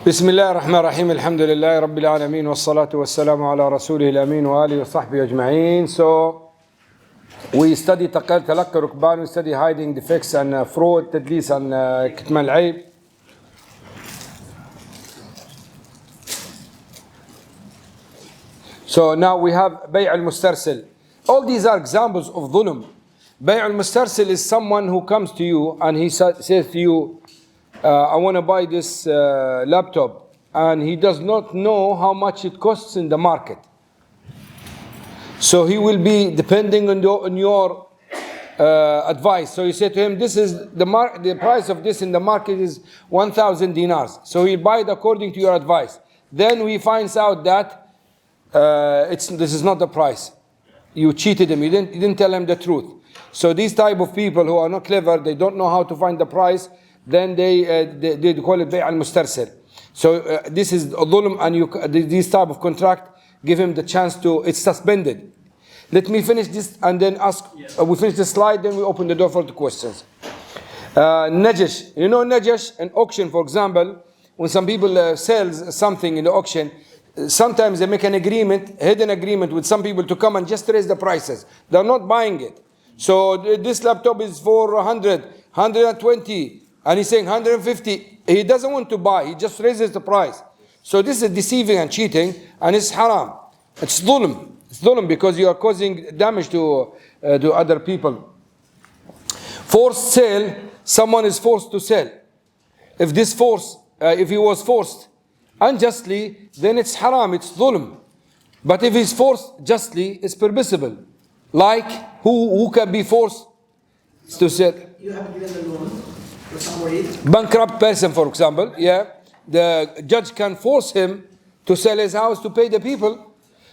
بسم الله الرحمن الرحيم الحمد لله رب العالمين والصلاة والسلام على رسوله الأمين وآله وصحبه أجمعين. So we study تلقي ركبان, we study hiding defects and fraud, تدليس and كتمان العيب. So now we have بيع المسترسل. All these are examples of ظلم. بيع المسترسل is someone who comes to you and he says to you, I want to buy this laptop, and he does not know how much it costs in the market. So he will be depending on your advice. So you say to him, this is the price of this in the market is 1,000 dinars. So he'll buy it according to your advice. Then he finds out that this is not the price. You cheated him. You didn't tell him the truth. So these type of people who are not clever, they don't know how to find the price. Then they call it بيع المسترسل. So this is a ظلم, and this type of contract give him the chance to, it's suspended. Let me finish this and then ask, we finish the slide, then we open the door for the questions. Najash, you know Najash, an auction for example, when some people sells something in the auction, sometimes they make an agreement, hidden agreement with some people to come and just raise the prices. They're not buying it. So this laptop is for 100, 120, and he's saying 150. He doesn't want to buy. He just raises the price. So this is deceiving and cheating, and it's haram. It's dhulm. It's dhulm because you are causing damage to other people. Forced sale. Someone is forced to sell. If he was forced unjustly, then it's haram. It's dhulm. But if he's forced justly, it's permissible. Like who can be forced to sell? You have given the loan. Bankrupt person, for example, the judge can force him to sell his house to pay the people.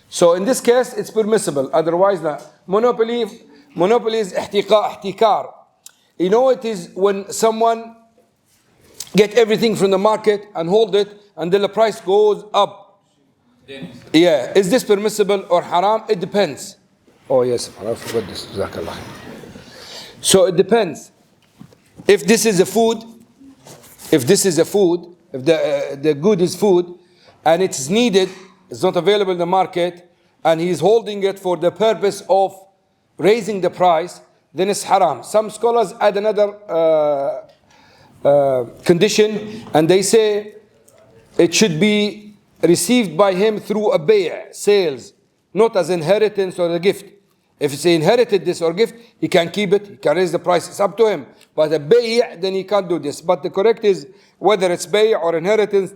So in this case, it's permissible. Otherwise, not. Monopoly is ihtikar. You know, it is when someone get everything from the market and hold it, and then the price goes up. Is this permissible or haram? It depends. Oh yes, I forgot this. So it depends. If this is a food, if the good is food, and it's needed, it's not available in the market, and he's holding it for the purpose of raising the price, then it's haram. Some scholars add another condition, and they say it should be received by him through a bay', sales, not as inheritance or a gift. If he inherited this or gift, he can keep it, he can raise the price, it's up to him. But a bay', then he can't do this. But the correct is, whether it's bay' or inheritance,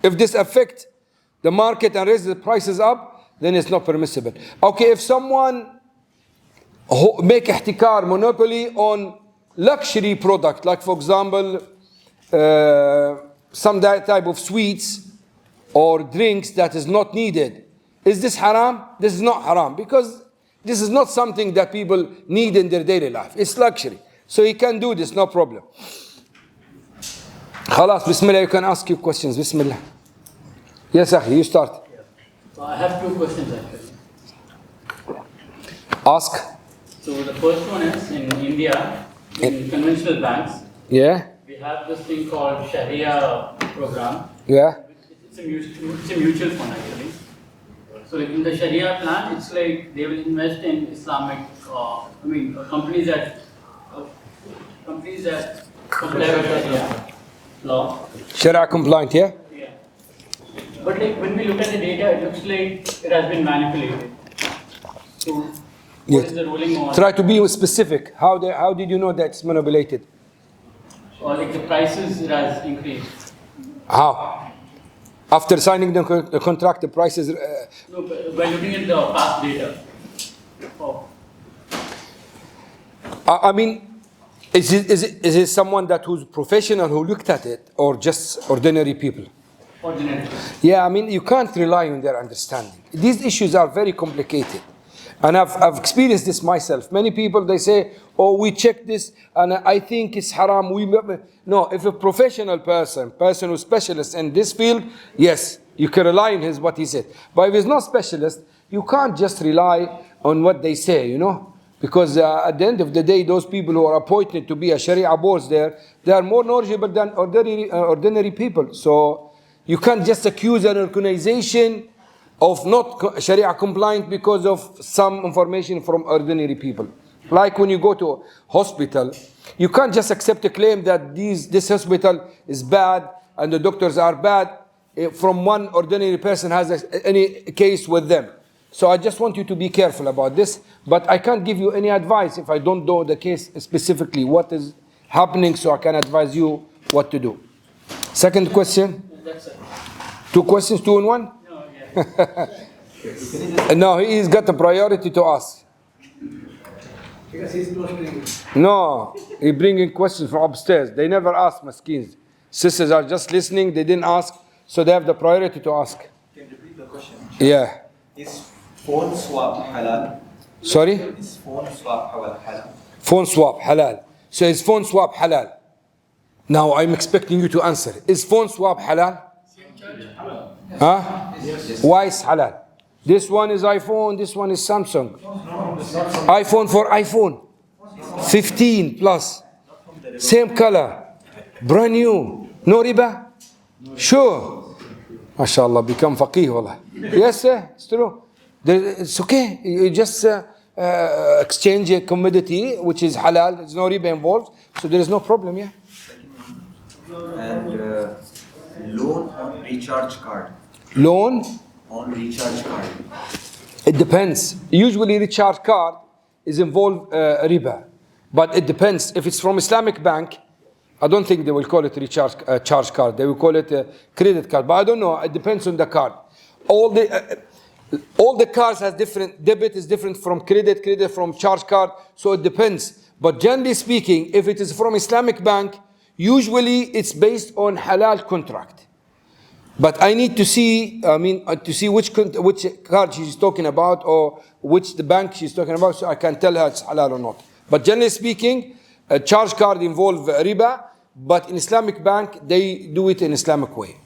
if this affects the market and raises the prices up, then it's not permissible. Okay, if someone make ihtikar, monopoly on luxury product, like for example, some type of sweets or drinks that is not needed, is this haram? This is not haram, because this is not something that people need in their daily life. It's luxury. So you can do this, no problem. Khalas, bismillah, you can ask your questions. Bismillah. Yes, Akhi, you start. So I have two questions actually. Ask. So the first one is, in India, in conventional banks, we have this thing called Sharia program. It's a mutual fund actually. So in the Sharia plan, it's like they will invest in Islamic, companies that comply with Sharia law. Sharia compliant, Yeah. But like when we look at the data, it looks like it has been manipulated. So what is the ruling on? Try to be specific. How did you know that's manipulated? Or like the prices, it has increased. How? After signing the contract, the prices... No, by looking at the past data. I mean, is it someone who's professional who looked at it, or just ordinary people? Ordinary. Yeah, I mean, you can't rely on their understanding. These issues are very complicated. And I've experienced this myself. Many people, they say, oh, we checked this, and I think it's haram. No, if a professional person who's specialist in this field, yes, you can rely on what he said. But if he's not specialist, you can't just rely on what they say, you know. Because at the end of the day, those people who are appointed to be a Sharia boards there, they are more knowledgeable than ordinary people. So You can't just accuse an organization of not Sharia compliant because of some information from ordinary people. Like when you go to a hospital, you can't just accept a claim that this hospital is bad and the doctors are bad from one ordinary person has any case with them. So I just want you to be careful about this, but I can't give you any advice if I don't know the case specifically, what is happening, so I can advise you what to do. Second question? That's it. 2 questions, 2 in 1? No, yeah. No, he's got a priority to ask. Because he's close to you. No, he bringing questions from upstairs. They never ask, maskins. Sisters are just listening, they didn't ask, so they have the priority to ask. Can you repeat the question? Yeah. Is phone swap halal? Sorry? Is phone swap halal? Phone swap, halal. So is phone swap halal? Now I'm expecting you to answer. Is phone swap halal? Huh? Yes. Why is halal? This one is iPhone, this one is Samsung. iPhone for iPhone. 15 plus. Same color. Brand new. No riba? Sure. MashaAllah, become faqih, wallah. Yes, sir, it's true. It's okay. You just exchange a commodity, which is halal. There's no riba involved. So there is no problem, yeah. And loan on recharge card. Loan? On recharge card. It depends. Usually recharge card is involved riba. But it depends. If it's from Islamic bank, I don't think they will call it charge card. They will call it a credit card. But I don't know. It depends on the card. All the cards has different. Debit is different from credit from charge card. So it depends. But generally speaking, if it is from Islamic bank, usually it's based on halal contract. But I need to see. To see which card she's talking about or which the bank she's talking about, so I can tell her it's halal or not. But generally speaking, a charge card involves riba. But in Islamic bank, they do it in Islamic way.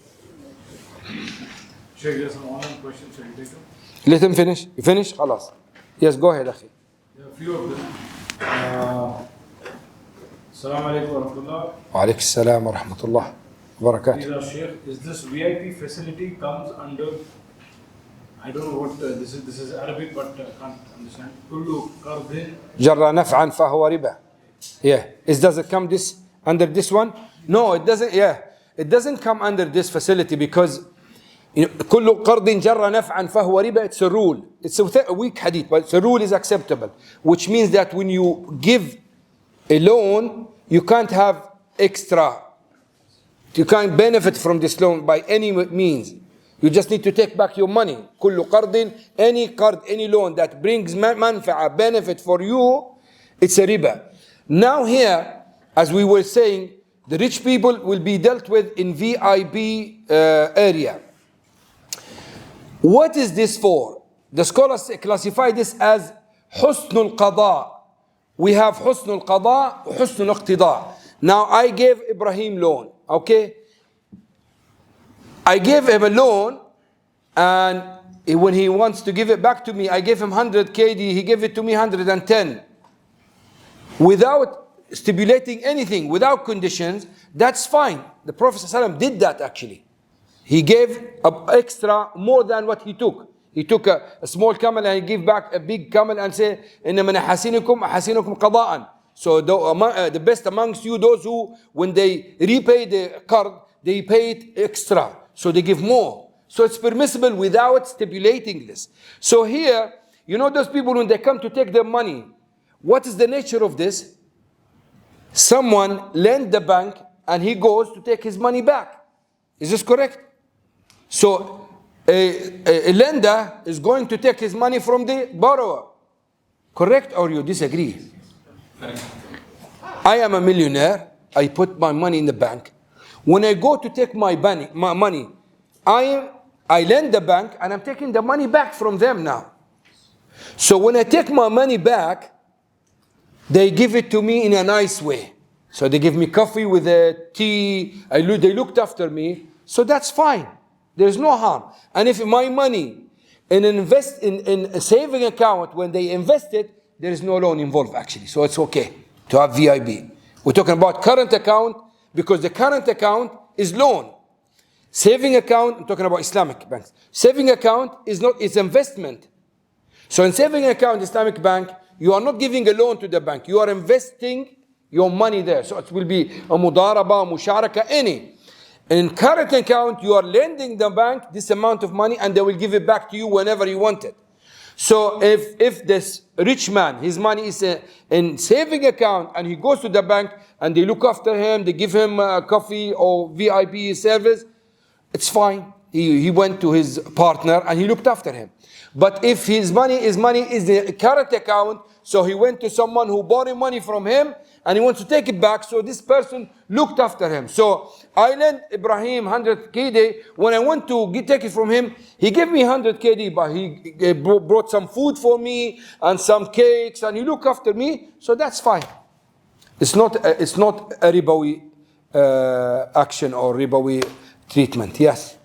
Sheikh, there's an online question, so you take it? Let him finish. You finish? Khalas. Yes, go ahead, akhi. There are a few of them. Assalamu alaikum wa rahmatullah. Wa alaikum assalam wa rahmatullah wa barakatuh. These are Sheikh. Is this VIP facility comes under, I don't know what this is. This is Arabic, but can't understand. Kullu qardin. Jarra naf'an fahuwa riba. Yeah. Does it come under this one? No, it doesn't. Yeah. It doesn't come under this facility because كل قرض جر نفعا فهو ربا. It's a rule. It's a weak hadith, but the rule is acceptable. Which means that when you give a loan, you can't have extra. You can't benefit from this loan by any means. You just need to take back your money. كل قرض, any loan that brings manfa'a, benefit for you, it's a riba. Now here, as we were saying, the rich people will be dealt with in VIP area. What is this for? The scholars classify this as حسن القضاء. We have حسن القضاء وحسن الاقتضاء. Now I gave Ibrahim loan, okay? I gave him a loan, and when he wants to give it back to me, I gave him 100 KD, he gave it to me 110. Without stipulating anything, without conditions, that's fine. The Prophet ﷺ did that actually. He gave extra more than what he took. He took a small camel and he gave back a big camel and said, إِنَّ مِنْ أَحَسِنِكُمْ قَضَاءً. So the best amongst you, those who, when they repay the card, they pay it extra. So they give more. So it's permissible without stipulating this. So here, you know those people when they come to take their money, what is the nature of this? Someone lent the bank and he goes to take his money back. Is this correct? So a lender is going to take his money from the borrower. Correct or you disagree? I am a millionaire. I put my money in the bank. When I go to take my money, I lend the bank and I'm taking the money back from them now. So when I take my money back, they give it to me in a nice way. So they give me coffee with a tea. They looked after me. So that's fine. There's no harm. And if my money in a saving account, when they invest it, there is no loan involved actually. So it's okay to have VIB. We're talking about current account because the current account is loan. Saving account, I'm talking about Islamic banks. Saving account is not, it's investment. So in saving account, Islamic bank, you are not giving a loan to the bank. You are investing your money there. So it will be a mudaraba, musharaka, any. In current account, you are lending the bank this amount of money and they will give it back to you whenever you want it. So if this rich man, his money is in saving account and he goes to the bank and they look after him, they give him coffee or VIP service, it's fine. He went to his partner and he looked after him. But if his money is the current account, so he went to someone who borrowed money from him and he wants to take it back, so this person looked after him. So I lent Ibrahim 100 KD. When I went to take it from him, he gave me 100 KD, but he brought some food for me and some cakes and he looked after me, so that's fine. It's not a ribawi action or ribawi treatment. Yes.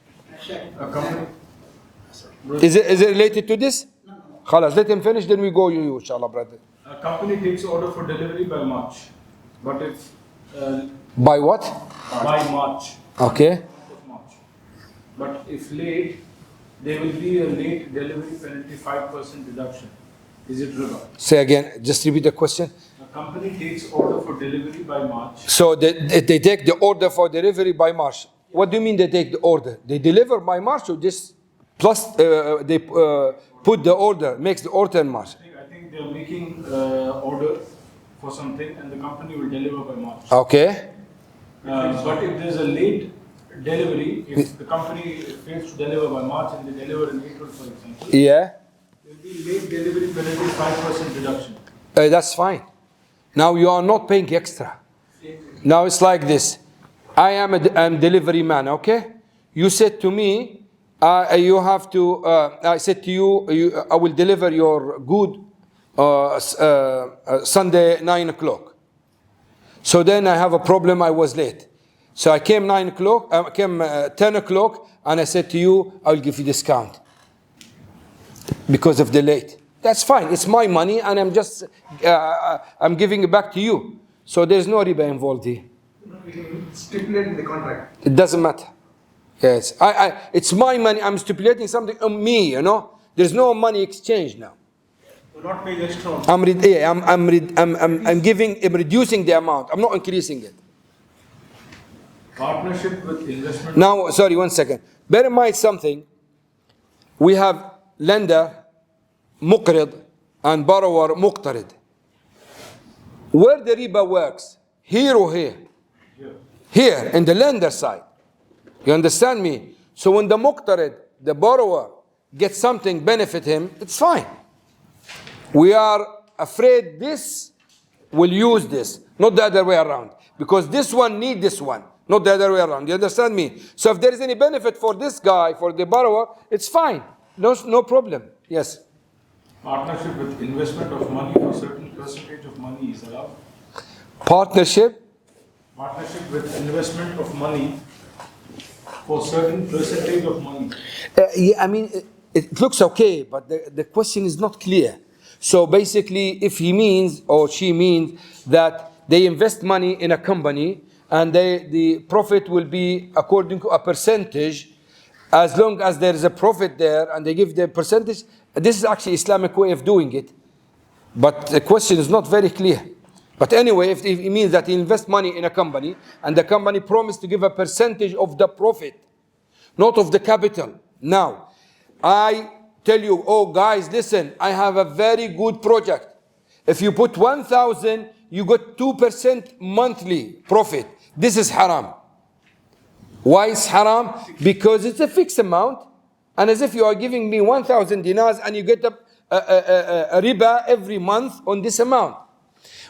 Is it related to this? Khalas, let him finish, then we go you, inshallah, brother. A company takes order for delivery by March, but if by what? by March. Okay. March. But if late, there will be a late delivery penalty, 5% deduction. Is it riba? Say again, just repeat the question. A company takes order for delivery by March. So they take the order for delivery by March. What do you mean they take the order? They deliver by March or just plus they put the order, makes the order in March? I think they're making order for something and the company will deliver by March. Okay. But if there's a late delivery, if the company fails to deliver by March and they deliver in April, for example, Yeah. there will be late delivery penalty, 5% deduction. That's fine. Now you are not paying extra. Now it's like this. I am a delivery man, okay? You said to me, you have to, I said to you, I will deliver your good Sunday 9 o'clock. So then I have a problem, I was late. So I came 9 o'clock, I came 10 o'clock, and I said to you, I will give you discount because of the late. That's fine, it's my money, and I'm just, I'm giving it back to you. So there's no riba involved here. Stipulate in the contract. It doesn't matter. Yes, it's my money. I'm stipulating something on me. You know, there's no money exchange now. We're not paying extra. I'm reducing the amount. I'm not increasing it. Partnership with investment. Now, sorry, 1 second. Bear in mind something. We have lender, muqrid, and borrower, muqtarid. Where the riba works, here or here? Here, in the lender side. You understand me? So when the muqtarid, the borrower, gets something, benefit him, it's fine. We are afraid this will use this, not the other way around. Because this one needs this one, not the other way around. You understand me? So if there is any benefit for this guy, for the borrower, it's fine. No problem. Yes? Partnership with investment of money for certain percentage of money is allowed. Partnership with investment of money for certain percentage of money. Yeah, I mean, it looks okay, but the question is not clear. So basically, if he means or she means that they invest money in a company and the profit will be according to a percentage, as long as there is a profit there and they give the percentage, this is actually Islamic way of doing it. But the question is not very clear. But anyway, if it means that he invests money in a company and the company promised to give a percentage of the profit, not of the capital. Now, I tell you, oh guys, listen, I have a very good project. If you put 1,000, you got 2% monthly profit. This is haram. Why is haram? Because it's a fixed amount, and as if you are giving me 1,000 dinars and you get a riba every month on this amount.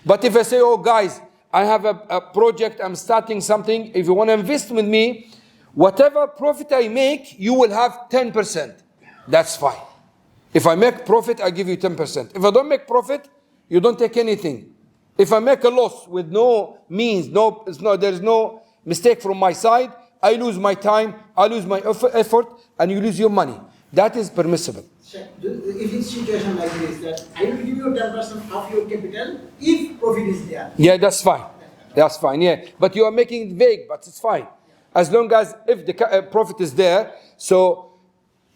But if I say, oh guys, I have a project, I'm starting something, if you want to invest with me, whatever profit I make, you will have 10%. That's fine. If I make profit, I give you 10%. If I don't make profit, you don't take anything. If I make a loss with no means, there is no mistake from my side, I lose my time, I lose my effort, and you lose your money. That is permissible. If it's situation like this, that I will give you 10% of your capital if profit is there. Yeah, that's fine. That's fine, yeah. But you are making it vague, but it's fine. as long as if the profit is there, so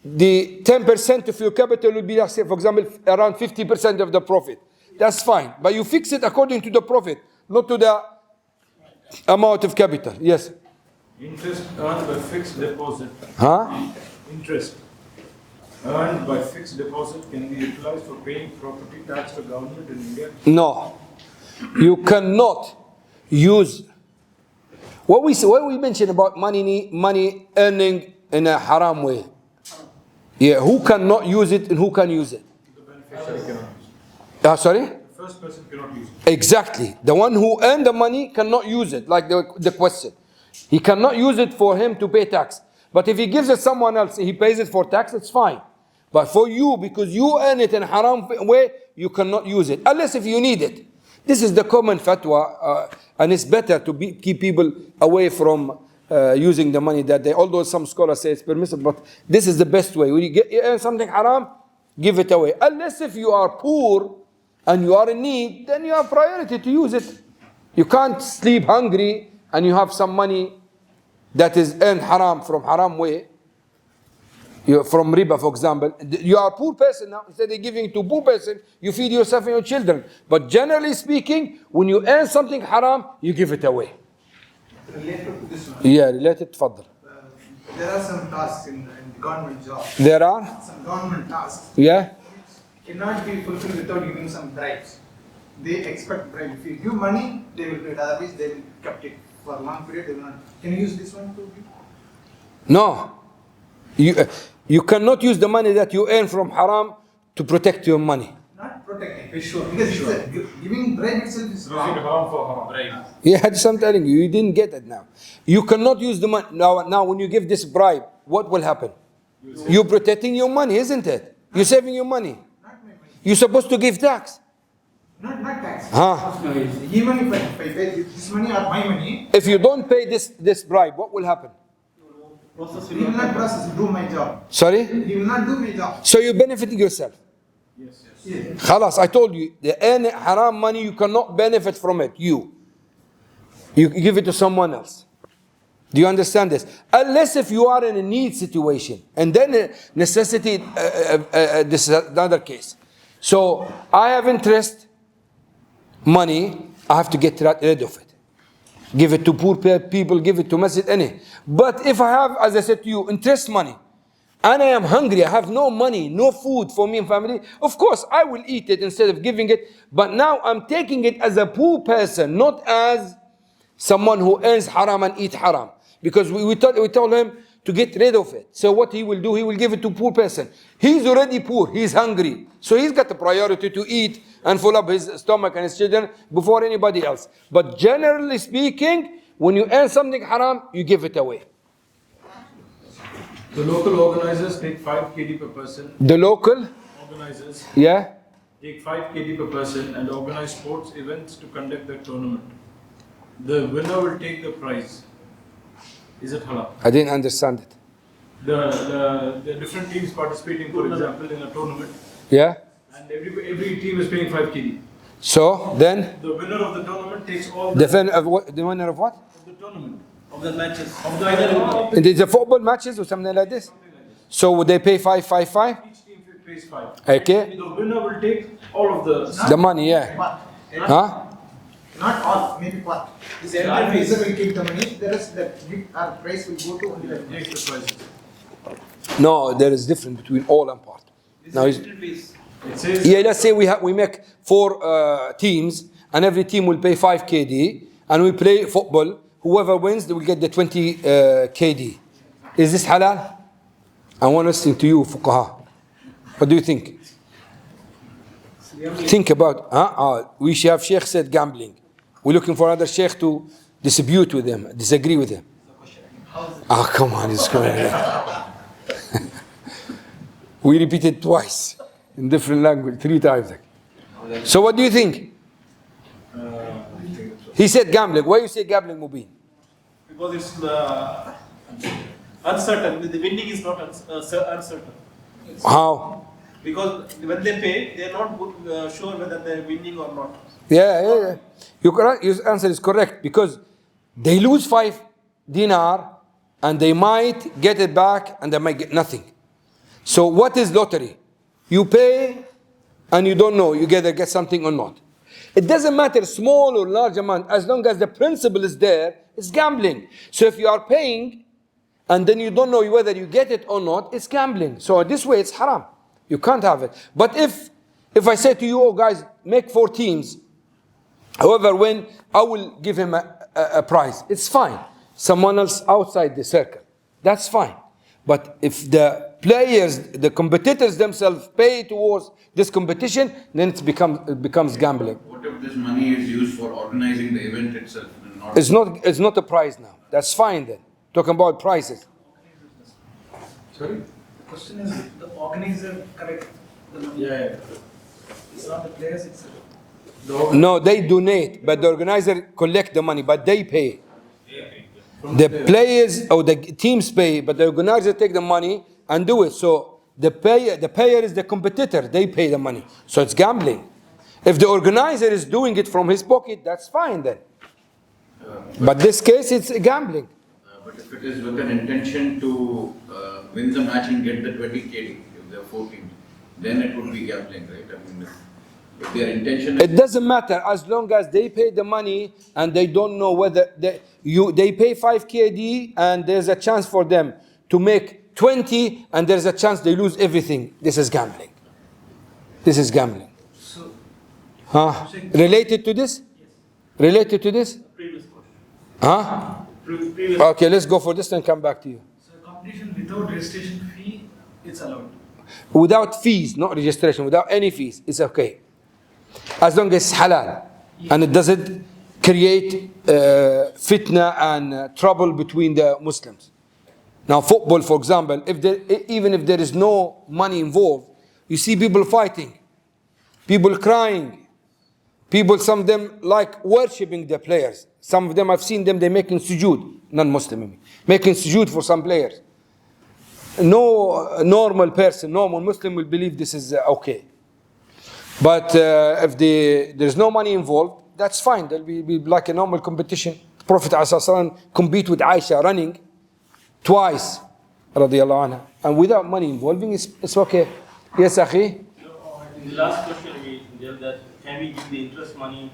the 10% of your capital will be, say, for example, around 50% of the profit. That's fine. But you fix it according to the profit, not to the amount of capital. Yes? Interest earned by fixed deposit. Huh? Interest earned by fixed deposit can be utilized for paying property tax to government in India. No. You cannot use what we mentioned about money earning in a haram way. Yeah, who cannot use it and who can use it? The beneficiary cannot use it. Sorry? The first person cannot use it. Exactly. The one who earned the money cannot use it, like the question. He cannot use it for him to pay tax. But if he gives it someone else, he pays it for tax, it's fine. But for you, because you earn it in a haram way, you cannot use it. Unless if you need it. This is the common fatwa, and it's better to keep people away from using the money that they, although some scholars say it's permissible, but this is the best way. When you earn something haram, give it away. Unless if you are poor and you are in need, then you have priority to use it. You can't sleep hungry and you have some money that is earned haram from haram way. From riba, for example, you are a poor person now. Instead of giving it to a poor person, you feed yourself and your children. But generally speaking, when you earn something haram, you give it away. Related to this one. Yeah, related. تفضل. There are some tasks in government jobs. There are? Some government tasks. Yeah. Cannot be fulfilled without giving some bribes. They expect bribe. If you give money, they will do it. Otherwise, they will kept it for a long period. They will not. Can you use this one to give? No. You cannot use the money that you earn from haram to protect your money. Not protecting. For sure. Because giving bribe itself is Using wrong. haram for haram. Right. Yeah, that's what I'm telling you. You didn't get it now. You cannot use the money. Now, when you give this bribe, what will happen? You're protecting your money, isn't it? You're saving your money. Not my money. You're supposed to give tax. Not tax. Huh? Even if I pay this money or my money, If you don't pay this bribe, what will happen? he will not process, do my job. Sorry? He will not do my job. So you're benefiting yourself. Yes. Yes. Khalas, I told you, the earn haram money, you cannot benefit from it. You give it to someone else. Do you understand this? Unless if you are in a need situation, and then necessity, this is another case. So I have interest, money, I have to get rid of it. Give it to poor people, give it to masjid, any. But if I have, as I said to you, interest money, and I am hungry, I have no money, no food for me and family, of course I will eat it instead of giving it. But now I'm taking it as a poor person, not as someone who earns haram and eat haram. Because we told him to get rid of it. So what he will do, he will give it to poor person. He's already poor, he's hungry. So he's got the priority to eat and fill up his stomach and his children before anybody else. But generally speaking, when you earn something haram, you give it away. The local organizers take 5 kd per person. The local, Organizers yeah, take 5 kd per person and organize sports events to conduct the tournament. The winner will take the prize. Is it halal? I didn't understand it. The different teams participating, for example, in a tournament, Yeah. and every team is paying 5 kd. So then, The winner of the tournament takes all the winner of what? the tournament. Of the matches. Of the final, It is a football matches or something like this. So would they pay 555? each team pays 5. Okay. The winner will take all of the. The money, yeah. But Huh? not all, maybe part. This entire phase will keep the money. The rest that our price will go to only that. Take the prizes. No, there is difference between all and part. Now, It says. yeah, let's say we make 4 teams, and every team will pay 5 kd, and we play football. Whoever wins, they will get the 20 kd. Is this halal? I want to listen to you, fuqaha. What do you think? Think about. We should have Sheikh said gambling. We're looking for another Sheikh to dispute with him, disagree with him. Come on, it's correct. We repeated twice in different language, 3 times. So what do you think? He said gambling. Why you say gambling, Mubin? Because it's uncertain. The winning is not uncertain. How? Because when they pay, they are not sure whether they are winning or not. Yeah. Your answer is correct, because they lose 5 dinar and they might get it back and they might get nothing. So what is lottery? You pay and you don't know you either get something or not. It doesn't matter small or large amount, as long as the principle is there, it's gambling. So if you are paying and then you don't know whether you get it or not, it's gambling. So this way it's haram. You can't have it. But if I say to you, oh guys, make 4 teams, whoever win, I will give him a prize. It's fine. Someone else outside the circle. That's fine. But if the players, the competitors themselves pay towards this competition, then it becomes gambling. What if this money is used for organizing the event itself? And It's not a prize now. That's fine then. Talking about prices. Sorry? The question is, the organizer collect the money? Yeah. It's not the players, it's No, they donate, but the organizer collect the money, but they pay. The players or the teams pay, but the organizer take the money and do it. So the payer is the competitor. They pay the money. So it's gambling. If the organizer is doing it from his pocket, that's fine then. But this case, it's gambling. but if it is with an intention to win the match and get the 20 KD, if there are 4 teams, then it would be gambling, right? I mean, if their intention is... It doesn't matter as long as they pay the money and they don't know whether they pay 5 KD and there's a chance for them to make 20 and there's a chance they lose everything. This is gambling. This is gambling. So, Related to this? yes. Related to this? Previous question. Huh? Previous. Okay, let's go for this and come back to you. So competition without registration fee, it's allowed. Without fees, not registration, without any fees, it's okay. As long as it's halal and it doesn't create fitna and trouble between the Muslims. Now, football, for example, even if there is no money involved, you see people fighting, people crying, people, some of them like worshipping the players. Some of them, I've seen them, they're making sujood, non-Muslim, making sujood for some players. No normal person, normal Muslim will believe this is okay. But if there's no money involved, that's fine. There'll be like a normal competition. The Prophet ﷺ compete with Aisha running twice, radiallahu anha. And without money involving, it's okay. Yes, akhi? In the last question, we did that can we give the interest money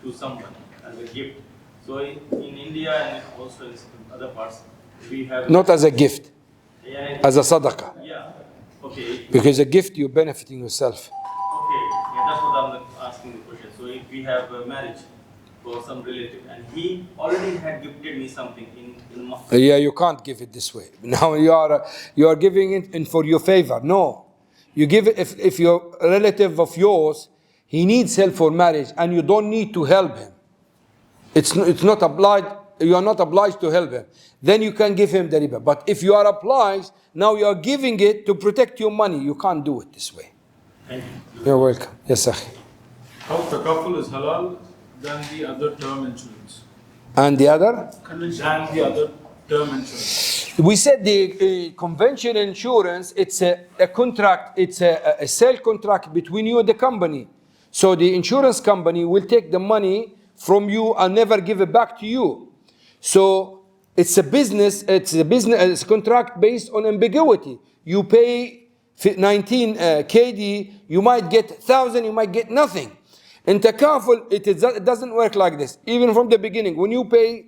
to someone as a gift? So in India and also in other parts, we have... Not as a gift, Yeah, as a sadaqah. yeah. Okay. Because a gift, you're benefiting yourself. Okay, yeah, that's what I'm asking the question. So if we have a marriage for some relative and he already had gifted me something in Yeah, you can't give it this way. Now you are giving it in for your favor. No, you give it if your relative of yours, he needs help for marriage and you don't need to help him. It's not obliged. You are not obliged to help him. Then you can give him the riba. But if you are obliged, now you are giving it to protect your money. You can't do it this way. Thank you. You're welcome. Yes, akhi. How takaful is halal than the other term insurance? And the other? Than the other term insurance. We said the conventional insurance, it's a contract, it's a sale contract between you and the company. So the insurance company will take the money from you and never give it back to you. So it's a business contract based on ambiguity. You pay 19 KD, you might get 1,000, you might get nothing. In takaful, it doesn't work like this. Even from the beginning, when you pay,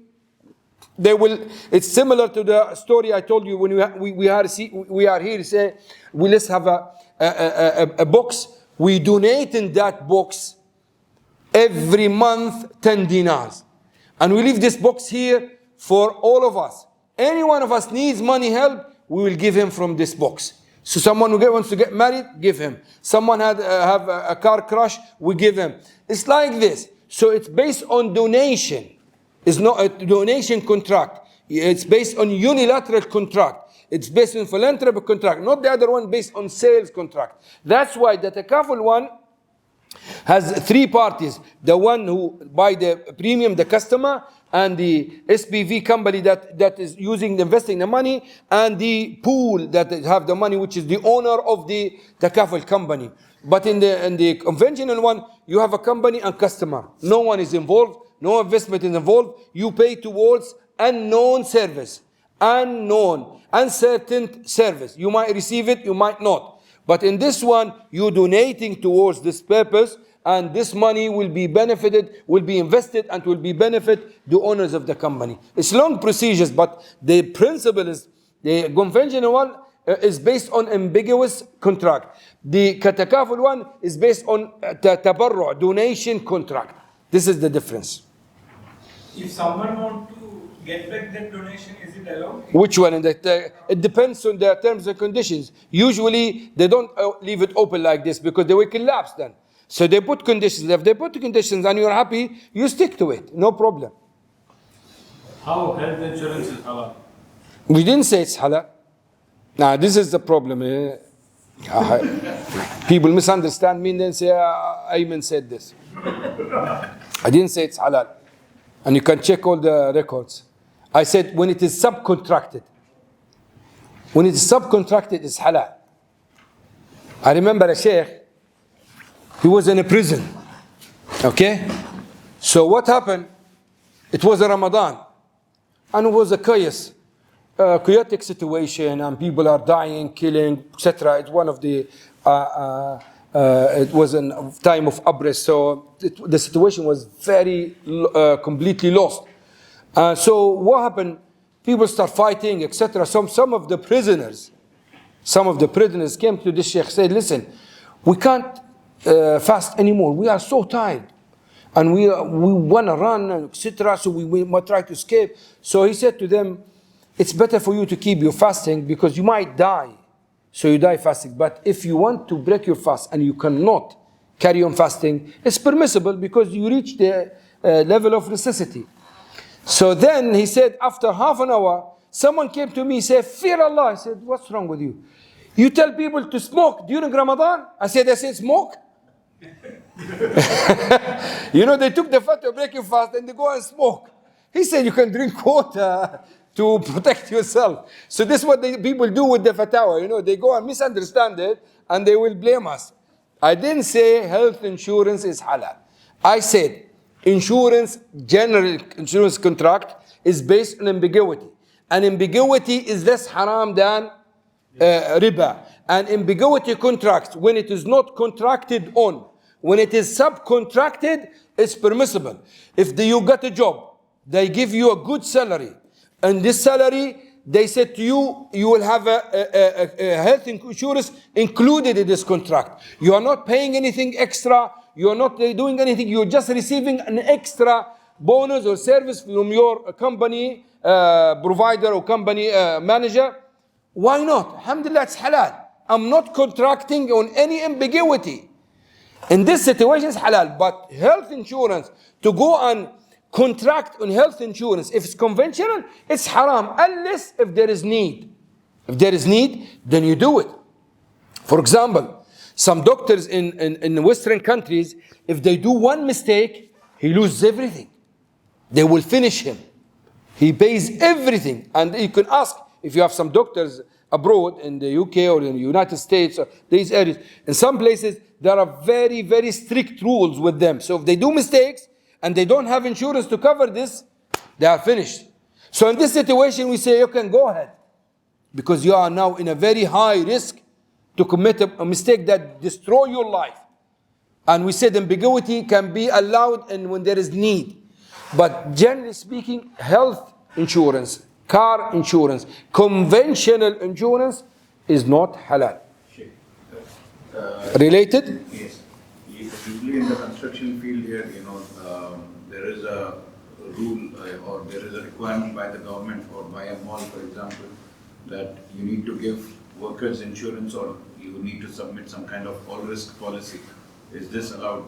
it's similar to the story I told you when we are here, say, let's have a box. We donate in that box every month 10 dinars. And we leave this box here for all of us. Any one of us needs money help, we will give him from this box. So someone who wants to get married, give him. Someone have a car crash, we give him. It's like this. So it's based on donation. It's not a donation contract. It's based on unilateral contract. It's based on philanthropic contract, not the other one based on sales contract. That's why the takaful one has 3 parties. The one who buy the premium, the customer, and the SPV company that is investing the money, and the pool that have the money, which is the owner of the takaful company. But in the conventional one, you have a company and customer. No one is involved, no investment is involved. You pay towards unknown service. unknown, uncertain service. You might receive it, you might not. But in this one, you're donating towards this purpose, and this money will be benefited, will be invested, and will be benefit the owners of the company. It's long procedures, but the principle is, the conventional one is based on ambiguous contract. The katakaful one is based on tabarru, donation contract. This is the difference. If someone want to get back that donation, is it allowed? Which one? It depends on their terms and conditions. Usually, they don't leave it open like this because they will collapse then. So they put conditions. If they put conditions and you're happy, you stick to it. No problem. How health insurance is halal? We didn't say it's halal. Now, this is the problem. People misunderstand me and then say, Aimen said this. I didn't say it's halal. And you can check all the records. I said when it is subcontracted. When it is subcontracted, it's halal. I remember a sheikh, he was in a prison. Okay? So what happened? It was a Ramadan. And it was a chaotic situation, and people are dying, killing, etc. It's one of the, it was a time of abris, so the situation was very, completely lost. So what happened? People start fighting, etc. Some of the prisoners came to this sheikh, said, listen, we can't fast anymore. We are so tired. And we want to run, etc. So we might try to escape. So he said to them, it's better for you to keep your fasting because you might die. So you die fasting. But if you want to break your fast and you cannot carry on fasting, it's permissible because you reach the level of necessity. So then he said, after half an hour, someone came to me, said, fear Allah. I said, what's wrong with you? You tell people to smoke during Ramadan? I said smoke? You know, they took the fatwa to break your fast and they go and smoke. He said you can drink water to protect yourself. So this is what people do with the fatwa. You know, they go and misunderstand it and they will blame us. I didn't say health insurance is halal. I said insurance, general insurance contract is based on ambiguity. And ambiguity is less haram than riba. And ambiguity contracts, when it is not contracted on, when it is subcontracted, it's permissible. If you got a job, they give you a good salary, and this salary, they said to you, you will have a health insurance included in this contract. You are not paying anything extra, you are not doing anything, you're just receiving an extra bonus or service from your company provider or company manager. Why not? Alhamdulillah, it's halal. I'm not contracting on any ambiguity. In this situation, it's halal. But health insurance, to go and contract on health insurance, if it's conventional, it's haram, unless if there is need. If there is need, then you do it. For example, some doctors in Western countries, if they do one mistake, he loses everything. They will finish him. He pays everything. And you can ask, if you have some doctors abroad in the UK or in the United States or these areas, in some places there are very, very strict rules with them. So if they do mistakes and they don't have insurance to cover this, they are finished. So in this situation we say you can go ahead, because you are now in a very high risk to commit a mistake that destroy your life. And we said ambiguity can be allowed and when there is need. But generally speaking, health insurance, car insurance, conventional insurance is not halal. Related? Yes. Usually in the construction field here, there is a rule or there is a requirement by the government or by a mall, for example, that you need to give workers insurance or you need to submit some kind of all-risk policy. Is this allowed?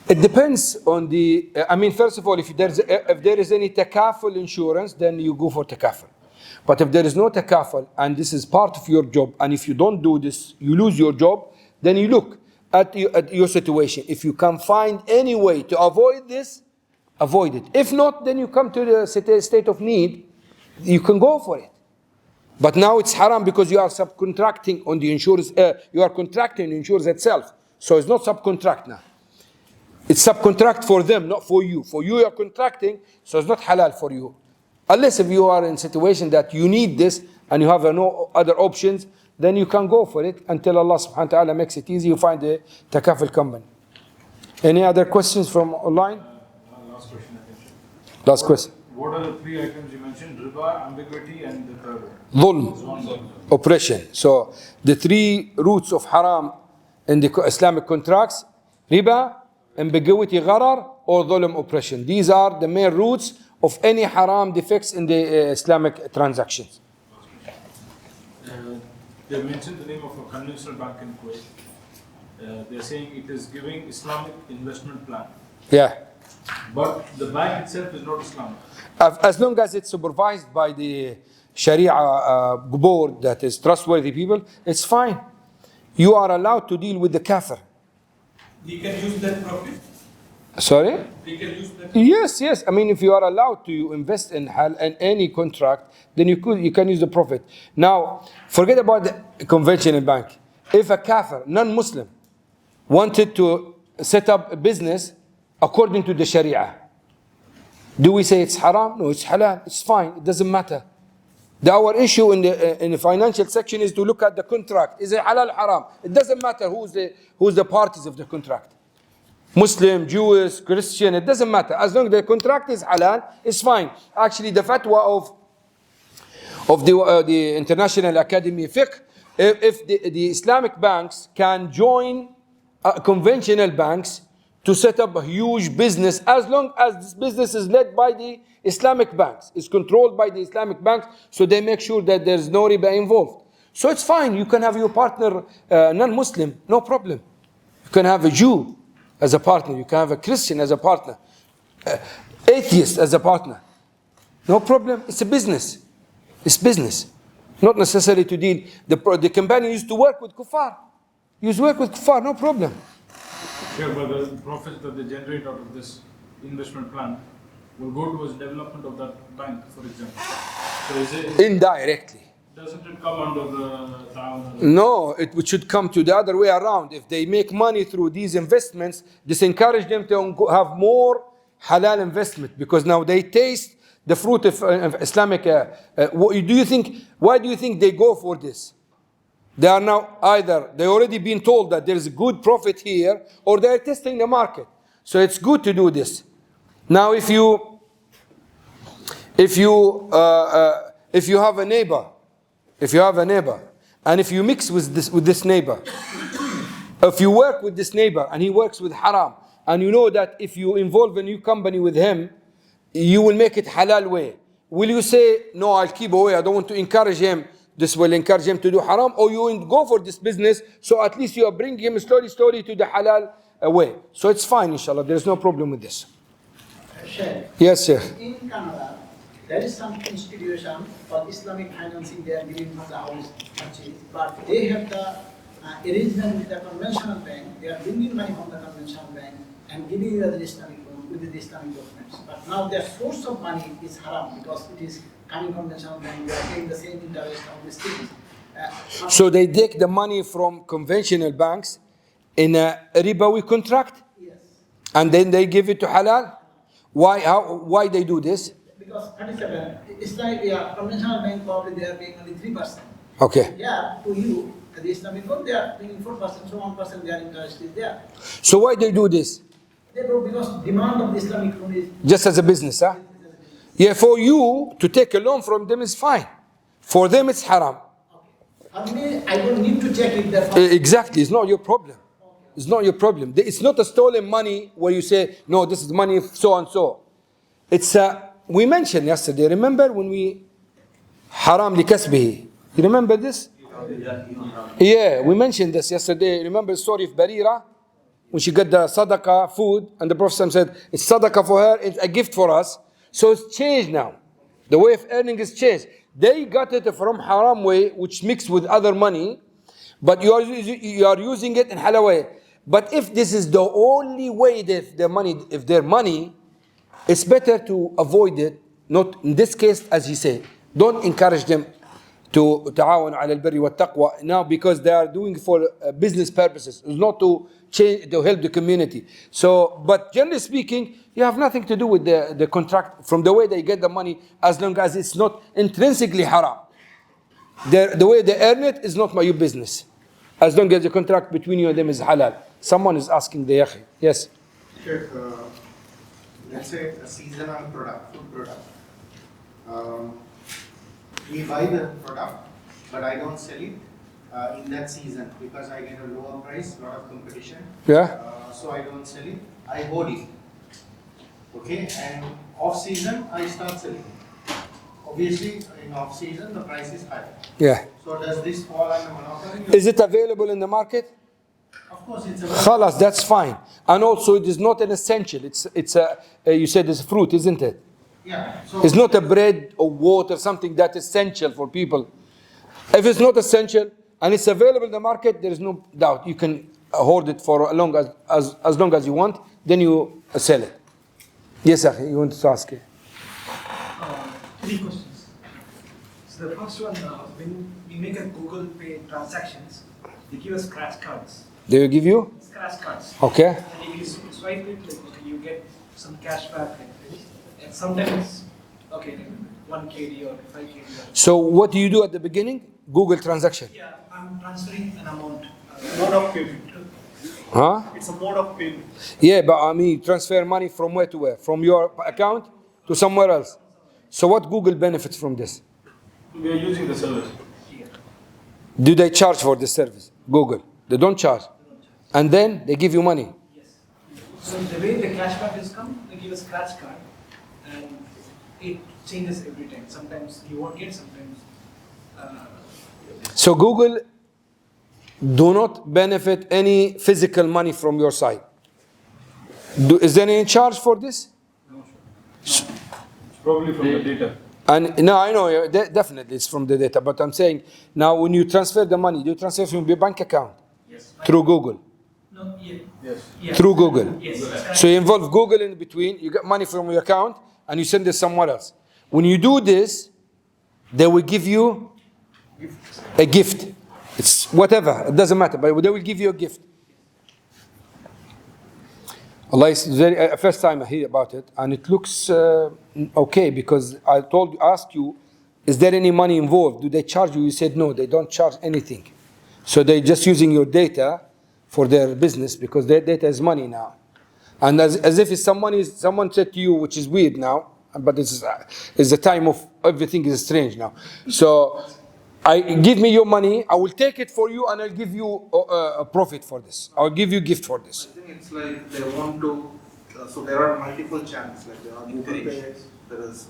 It depends on the, first of all, if there is any takaful insurance, then you go for takaful. But if there is no takaful, and this is part of your job, and if you don't do this, you lose your job, then you look at your situation. If you can find any way to avoid this, avoid it. If not, then you come to the state of need, you can go for it. But now it's haram because you are subcontracting on the insurance, you are contracting the insurance itself. So it's not subcontract now. It's subcontract for them, not for you. For you, you are contracting, so it's not halal for you. Unless if you are in a situation that you need this and you have no other options, then you can go for it until Allah subhanahu wa ta'ala makes it easy. You find a takaful company. Any other questions from online? Last question, I think. Last question. What are the three items you mentioned? Riba, ambiguity, and the third one? Dhulm, oppression. So the three roots of haram in the Islamic contracts: riba, ambiguity, gharar, or dhulm, oppression. These are the main roots of any haram defects in the Islamic transactions. They mentioned the name of a conventional bank in Kuwait. They're saying it is giving Islamic investment plan. Yeah. But the bank itself is not Islamic. As long as it's supervised by the Sharia board that is trustworthy people, it's fine. You are allowed to deal with the kafir. He can use that profit. Sorry? He can use that. Yes. I mean, if you are allowed to invest in any contract, then you can use the profit. Now, forget about the conventional bank. If a kafir, non-Muslim, wanted to set up a business according to the Sharia, do we say it's haram? No, it's halal. It's fine. It doesn't matter. Our issue in the financial section is to look at the contract. Is it halal, haram? It doesn't matter who's the parties of the contract. Muslim, Jewish, Christian, it doesn't matter. As long as the contract is halal, it's fine. Actually, the fatwa of the International Academy Fiqh, if the Islamic banks can join conventional banks to set up a huge business, as long as this business is led by the Islamic banks, is controlled by the Islamic banks, so they make sure that there's no riba involved. So it's fine. You can have your partner non-Muslim, no problem. You can have a Jew as a partner. You can have a Christian as a partner. Atheist as a partner. No problem. It's a business. It's business. Not necessary to deal. The company used to work with kuffar. No problem. Sure, but the profits that they generate out of this investment plan will go towards development of that bank, for example. So is it indirectly? Doesn't it come under the town? No, it should come to the other way around. If they make money through these investments, this encourage them to have more halal investment, because now they taste the fruit of Islamic. Why do you think they go for this? They are now either they already been told that there is a good profit here, or they are testing the market. So it's good to do this. Now, if you have a neighbor. And if you mix with this neighbor, if you work with this neighbor and he works with haram, and you know that if you involve a new company with him, you will make it halal way, will you say, no, I'll keep away, I don't want to encourage him, this will encourage him to do haram? Or you will go for this business, so at least you are bringing him slowly to the halal way. So it's fine, inshallah, there's no problem with this. Yes, sir. In Canada, there is some institution for Islamic financing. They are giving the house purchase, but they have the arrangement with the conventional bank. They are bringing money from the conventional bank and giving you the Islamic loan with the Islamic documents. But now their source of money is haram, because it is coming from the conventional bank. They are paying the same interest on these things. So they take the money from conventional banks in a ribawi contract? Yes. And then they give it to halal? Why they do this? Because 37, it's like conventional bank probably they are paying only 3%. Okay. Yeah, to you, the Islamic loan they are paying 4%, so 1% their interest is there. So why they do this? They do because demand of the Islamic loan is Just as a business, huh? Yeah, for you to take a loan from them is fine. For them it's haram. I mean, I don't need to check if they're Exactly, it's not your problem. It's not your problem. It's not a stolen money where you say, no, this is money of so and so. It's we mentioned yesterday, remember when we haram li kasbihi. You remember this? Yeah, we mentioned this yesterday. Remember the story of Barira? When she got the sadaqah food, and the Prophet said, it's sadaqah for her, it's a gift for us. So it's changed now. The way of earning is changed. They got it from haram way, which mixed with other money, but you are using it in halal way. But if this is the only way if their money, it's better to avoid it. Not in this case, as he said, don't encourage them to تعاون على البر والتقوى. Now because they are doing for business purposes, it's not to change, to help the community. So, but generally speaking, you have nothing to do with the contract from the way they get the money, as long as it's not intrinsically haram. The way they earn it is not your business, as long as the contract between you and them is halal. Someone is asking the yakhi. Yes. Sure. Let's say a seasonal product, food product. We buy the product, but I don't sell it in that season because I get a lower price, lot of competition. Yeah. So I don't sell it. I hoard it. Okay, and off season I start selling. Obviously, in off season the price is high. Yeah. So does this fall under monopoly? Is it available in the market? Of course, it's available. Khalas, that's fine. And also, it is not an essential. It's a you said it's a fruit, isn't it? Yeah. So It's not a bread or water, something that's essential for people. If it's not essential and it's available in the market, there is no doubt you can hoard it for as long as you want. Then you sell it. Yes, Akhi, you want to ask it? Three questions. So the first one, when we make a Google Pay transactions, they give us scratch cards. They will give you? Scratch cards. Okay. And if you swipe it, like, okay, you get some cash back. And sometimes, okay, like 1 KD or 5 KD. So what do you do at the beginning? Google transaction. Yeah, I'm transferring an amount. Mode of payment. Huh? It's a mode of payment. Yeah, but I mean, transfer money from where to where? From your account to somewhere else. So what Google benefits from this? We are using the service. Do they charge for this service? Google. They don't charge. And then they give you money. Yes. So the way the cashback is come, they give a scratch card, and it changes every time. Sometimes you won't get, sometimes. So Google do not benefit any physical money from your side. Is there any charge for this? It's probably from the data. And no, I know, definitely it's from the data. But I'm saying, now when you transfer the money, do you transfer from your bank account? Yes. Through Google? No, yeah. Yes. Yes. Through Google? Yes. So you involve Google in between, you get money from your account, and you send it somewhere else. When you do this, they will give you a gift. It's whatever, it doesn't matter, but they will give you a gift. Allah, it's very, first time I hear about it, and it looks okay, because I asked you, is there any money involved? Do they charge you? You said no, they don't charge anything. So they're just using your data for their business, because their data is money now. And as if it's someone said to you, which is weird now, but it's the time of everything is strange now. So give me your money, I will take it for you, and I'll give you a profit for this. I'll give you gift for this. I think it's like they want to, so there are multiple channels, like there are Google Pay, there is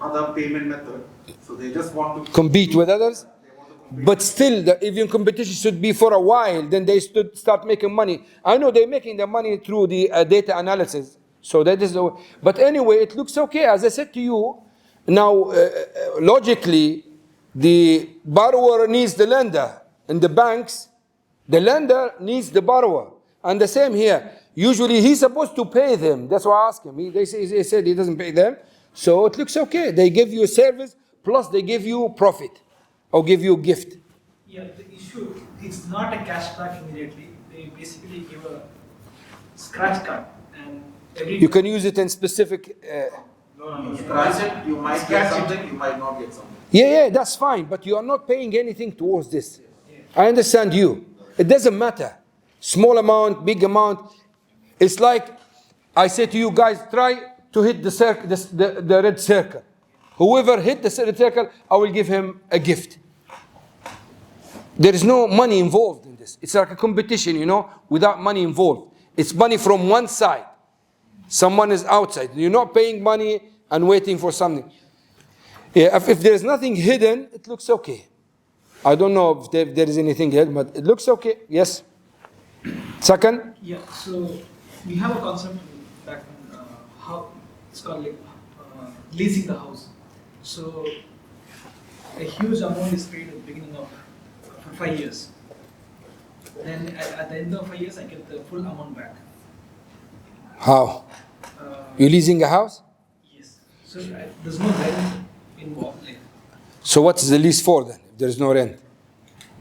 other payment method, so they just want to Compete with others? They want to compete. But still, even competition should be for a while, then they start making money. I know they're making the money through the data analysis, so that is the, but anyway, it looks okay. As I said to you, now logically, the borrower needs the lender. In the banks, the lender needs the borrower. And the same here. Usually he's supposed to pay them. That's why I asked him. They said he doesn't pay them. So it looks okay. They give you a service, plus they give you profit. Or give you a gift. Yeah, the issue, it's not a cashback immediately. They basically give a scratch card. And every You can use it in specific... You scratch it, you might get something, you might not get something. Yeah, that's fine. But you are not paying anything towards this. I understand you. It doesn't matter. Small amount, big amount. It's like I say to you guys, try to hit the red circle. Whoever hit the red circle, I will give him a gift. There is no money involved in this. It's like a competition, without money involved. It's money from one side. Someone is outside. You're not paying money and waiting for something. Yeah, if there is nothing hidden, it looks okay. I don't know if there is anything hidden, but it looks okay. Yes. Second? Yeah, so we have a concept back in how it's called like leasing the house. So a huge amount is paid at the beginning of for 5 years. Then at the end of 5 years, I get the full amount back. How? You're leasing a house? Yes. So there's no rent involved. Like, So what is the lease for then? there's no rent.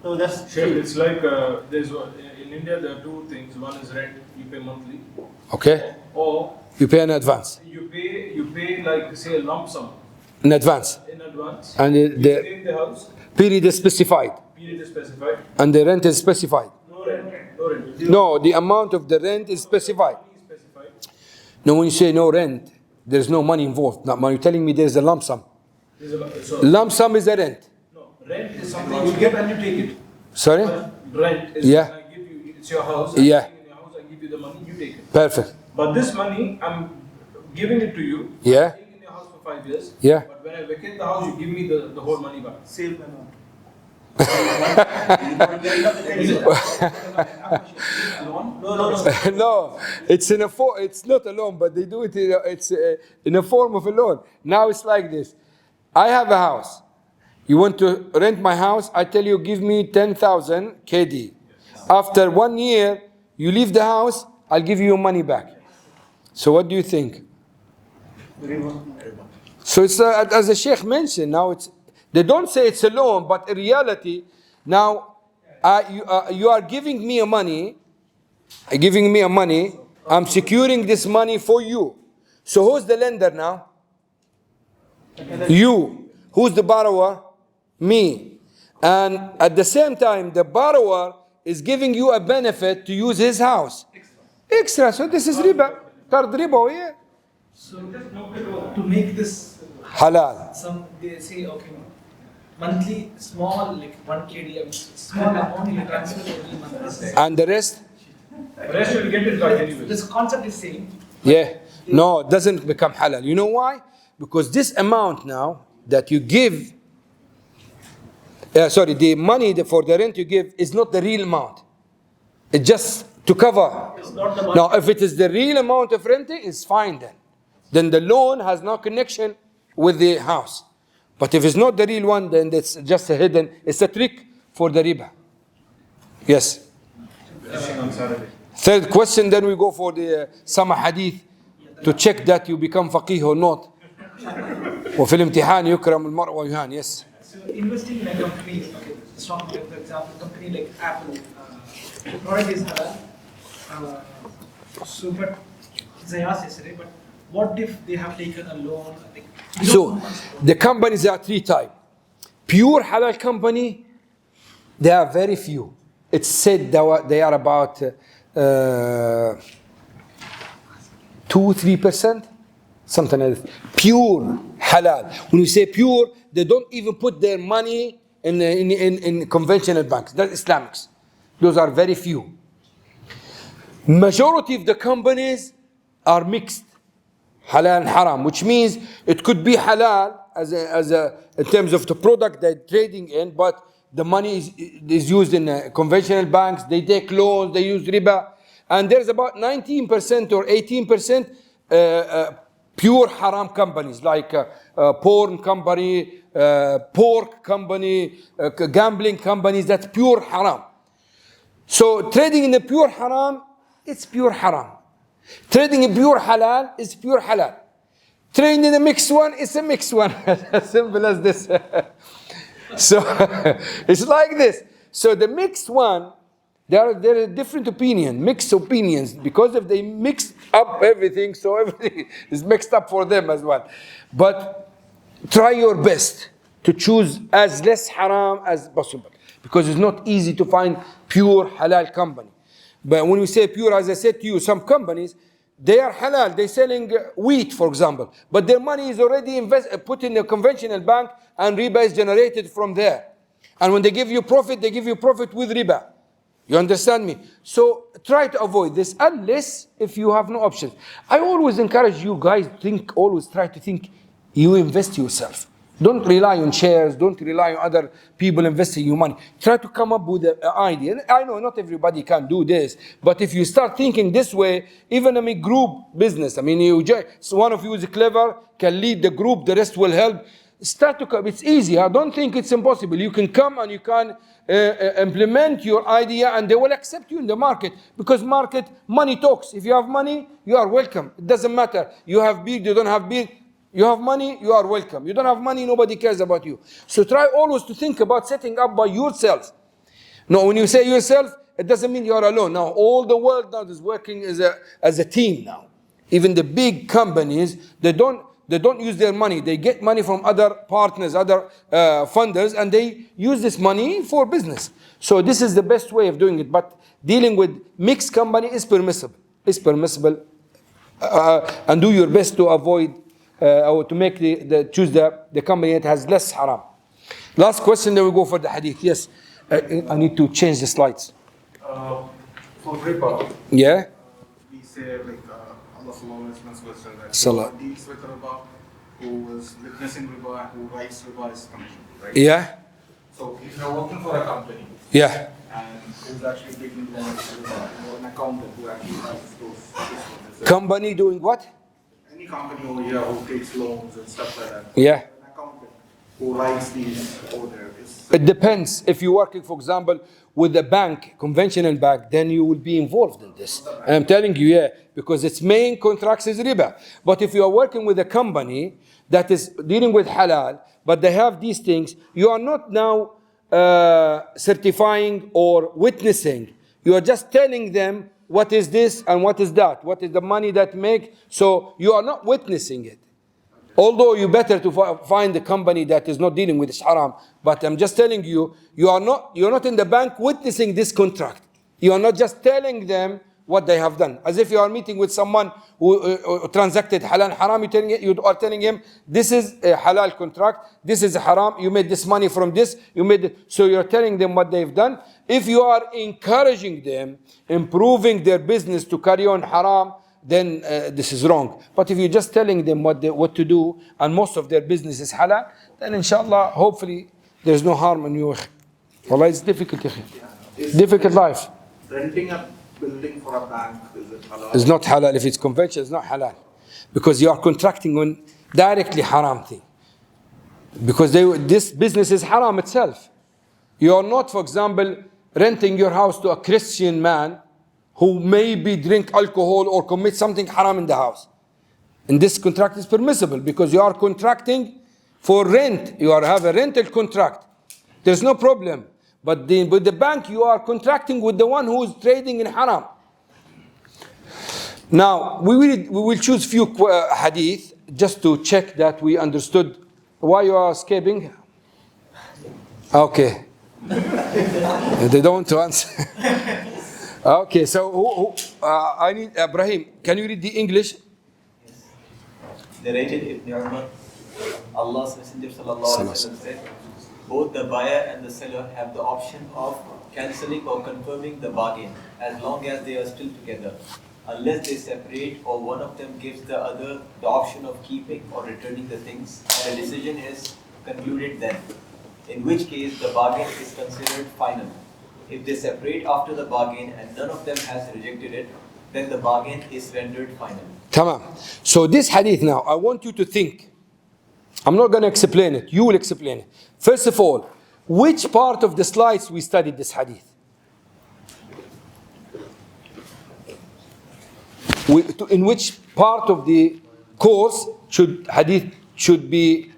So that's Sheikh, it's like in India there are two things. One is rent, you pay monthly, Okay? or You pay in advance. you pay like say a lump sum In advance. in advance. And You the stay in the house, period is specified. period is specified, And the rent is specified. no rent, no rent. No, the amount of the rent is specified. Money is specified. No, when you say no rent, there's no money involved. Now, you're telling me there's a lump sum. So, Lump sum is a rent. no, rent is something you give and you take it. Sorry? Rent is Yeah. I give you, it's your house. Yeah. I'm staying in your house, I give you the money, you take it. Perfect. But this money, I'm giving it to you. Yeah. I'm staying in your house for 5 years. Yeah. But when I vacate the house, you give me the whole money back. Save amount. No, it's in a it's not a loan, but they do it in a form of a loan. Now it's like this. I have a house. You want to rent my house? I tell you, give me 10,000 KD. After 1 year, you leave the house, I'll give you your money back. So what do you think? So it's as the Sheikh mentioned. Now they don't say it's a loan, but in reality, now you are giving me a money. I'm securing this money for you. So who's the lender now? You. Who's the borrower? Me. And at the same time, the borrower is giving you a benefit to use his house. Extra. So this is riba. Qard riba, yeah. So to make this Halal. some they say okay monthly small like 1 KD small amount you transfer every month. And the rest? The rest you will get it back anyway. This concept is same. Yeah. No, it doesn't become halal. You know why? Because this amount now that you give, the money for the rent you give is not the real amount. It's just to cover. It's not the Now, if it is the real amount of renting, it's fine then. Then the loan has no connection with the house. But if it's not the real one, then it's just a hidden, it's a trick for the riba. Yes. Third question, then we go for the some hadith to check that you become faqih or not. وفي الامتحان يكرم المرء ويهان. Yes. So investing in a company, okay, stock market, for example, company like Apple, the product is halal. So, but as I asked yesterday, but what if they have taken a loan? Like, So the companies are three types. Pure halal company, there are very few. It's said that they are about 2-3%, something like that. Pure halal. When you say pure, they don't even put their money in conventional banks. That's Islamics. Those are very few. Majority of the companies are mixed, halal and haram, which means it could be halal in terms of the product they're trading in, but the money is used in conventional banks. They take loans, they use riba, and there's about 19% or 18% pure haram companies like porn company, pork company, gambling companies. That's pure haram. So trading in the pure haram, it's pure haram. Trading in pure halal is pure halal. Trading in a mixed one is a mixed one. As simple as this. So it's like this. So the mixed one, there are different opinions, mixed opinions, because if they mix up everything, so everything is mixed up for them as well. But try your best to choose as less haram as possible, because it's not easy to find pure halal company. But when we say pure, as I said to you, some companies, they are halal. They're selling wheat, for example, but their money is already put in a conventional bank, and riba is generated from there. And when they give you profit, they give you profit with riba. You understand me? So try to avoid this, unless if you have no options. I always encourage you guys try to think, you invest yourself. Don't rely on shares. Don't rely on other people investing your money. Try to come up with an idea. I know not everybody can do this, but if you start thinking this way, even group business, so one of you is clever, can lead the group, the rest will help. Start to come. It's easy. I don't think it's impossible. You can come and you can implement your idea, and they will accept you in the market, because money talks. If you have money, you are welcome. It doesn't matter. You have beard, you don't have beard. You have money, you are welcome. You don't have money, nobody cares about you. So try always to think about setting up by yourself. No, when you say yourself, it doesn't mean you are alone. Now, all the world now is working as a team now. Even the big companies, they don't use their money. They get money from other partners, other funders, and they use this money for business. So this is the best way of doing it. But dealing with mixed company is permissible. And do your best to avoid or to make choose the company that has less haram. Last question, then we go for the hadith. Yes, I need to change the slides. For riba, Yeah. we say like Allah Sallallahu Alaihi Wasallam that Salah. who deals with riba, who is witnessing riba, who writes riba is commission, right? Yeah. So if you're working for a company Yeah. and who's actually taking loans riba, or an accountant who actually writes those Company doing what? any company over here who takes loans and stuff like that. Yeah. An accountant who writes these over there is. It depends. If you're working, for example, with a bank, conventional bank, then you will be involved in this. And I'm telling you, yeah, because its main contracts is riba. But if you are working with a company that is dealing with halal, but they have these things, you are not now certifying or witnessing. You are just telling them what is this and what is that, what is the money that make. So you are not witnessing it. Although you better to find a company that is not dealing with this haram, but I'm just telling you, you're not in the bank witnessing this contract. You are not just telling them what they have done. As if you are meeting with someone who transacted halal and haram, you are telling him, this is a halal contract, this is a haram, you made this money from this, so you're telling them what they've done. If you are encouraging them, improving their business to carry on haram, then this is wrong. But if you're just telling them what to do, and most of their business is halal, then inshallah, hopefully, there's no harm in you. Wallah, it's difficult. Difficult life. Renting a building for a bank, is it halal? It's not halal. If it's conventional, it's not halal. Because you are contracting on directly haram thing. Because this business is haram itself. You are not, for example, renting your house to a Christian man who maybe drink alcohol or commit something haram in the house. And this contract is permissible because you are contracting for rent. You have a rental contract. There's no problem. But with the bank, you are contracting with the one who is trading in haram. Now, we will choose few hadith just to check that we understood why you are escaping. Okay. They don't want to answer. Okay, so I need Ibrahim. Can you read the English? Yes. Narrated Ibn Umar, Allah's Messenger sallallahu alaihi wasallam said, both the buyer and the seller have the option of cancelling or confirming the bargain as long as they are still together, unless they separate or one of them gives the other the option of keeping or returning the things, and a decision is concluded then, in which case the bargain is considered final. If they separate after the bargain and none of them has rejected it, then the bargain is rendered final. Tamam. So this hadith now, I want you to think. I'm not going to explain it. You will explain it. First of all, which part of the slides we studied this hadith? In which part of the course hadith should be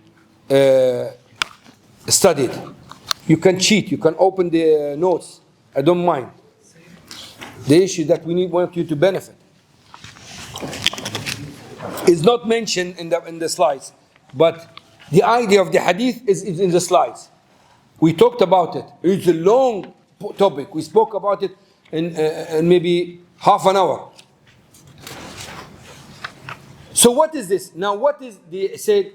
studied? You can cheat. You can open the notes. I don't mind. The issue that we want you to benefit is not mentioned in the slides, but the idea of the hadith is in the slides. We talked about it. It's a long topic. We spoke about it in maybe half an hour. So what is this? Now what is the said?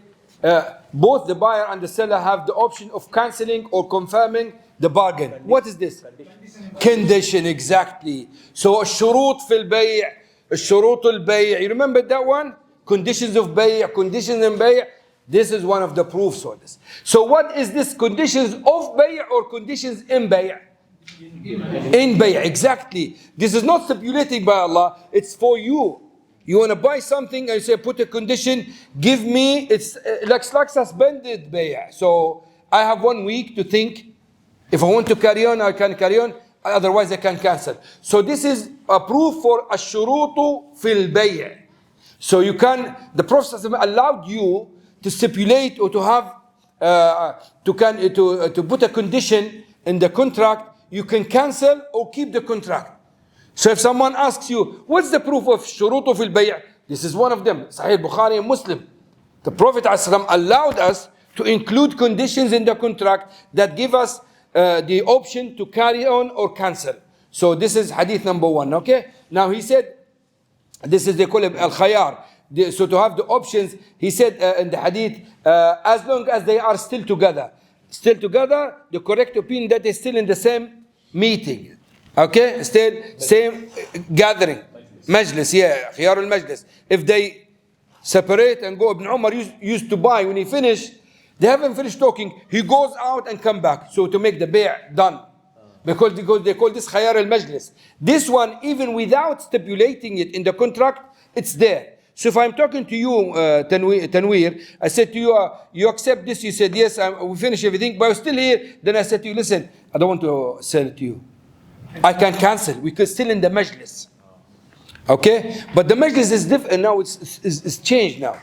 Both the buyer and the seller have the option of cancelling or confirming the bargain. What is this? Condition, exactly. So الشروط في البيع, الشروط البيع. You remember that one? Conditions of بيع, conditions in بيع. This is one of the proofs for this. So what is this? Conditions of بيع or conditions in بيع? In بيع, exactly. This is not stipulated by Allah. It's for you. You want to buy something and you say, put a condition, give me, it's like suspended bay'ah. So I have 1 week to think. If I want to carry on, I can carry on. Otherwise, I can cancel. So this is a proof for ash-shurutu fil bay'. So you can, the Prophet allowed you to stipulate or to have, to put a condition in the contract. You can cancel or keep the contract. So if someone asks you, what's the proof of shurutu fil bay'? This is one of them. Sahih Bukhari and Muslim. The Prophet ﷺ allowed us to include conditions in the contract that give us the option to carry on or cancel. So this is hadith number 1, okay? Now he said, this is, they call it al-khayar. So to have the options, he said in the hadith, as long as they are still together. Still together, the correct opinion that is still in the same meeting. Okay? Still same gathering. Majlis, yeah. Khiyar al-majlis. If they separate and go, Ibn Umar used to buy, when he finished, they haven't finished talking, he goes out and come back. So to make the bay' done. Because they call this khayar al-majlis. This one, even without stipulating it in the contract, it's there. So if I'm talking to you, Tanweer, I said to you, you accept this, you said yes, we finish everything, but I'm still here. Then I said to you, listen, I don't want to sell it to you. I can cancel. We could still in the majlis. Okay? But the majlis is different now, it's changed now.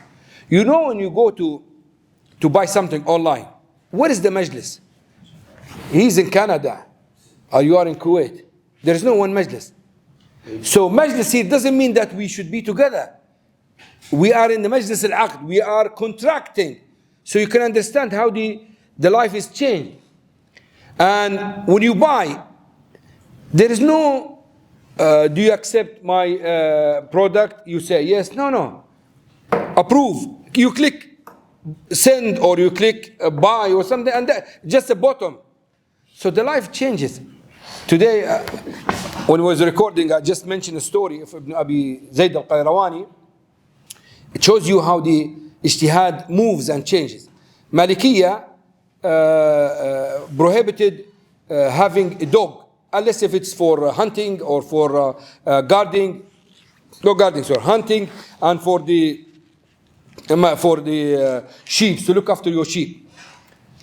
You know when you go to buy something online, where is the majlis? He's in Canada, or you are in Kuwait. There is no one majlis. So majlis here doesn't mean that we should be together. We are in the majlis al-aqd. We are contracting. So you can understand how the life is changed. And when you buy, there is no, do you accept my product? You say yes, no. Approve. You click send or you click buy or something, and just a bottom. So the life changes. Today, when I was recording, I just mentioned a story of Ibn Abi Zayd al-Qayrawani. It shows you how the ijtihad moves and changes. Malikiya prohibited having a dog, unless if it's for hunting or for guarding, hunting, and for the sheep, to look after your sheep.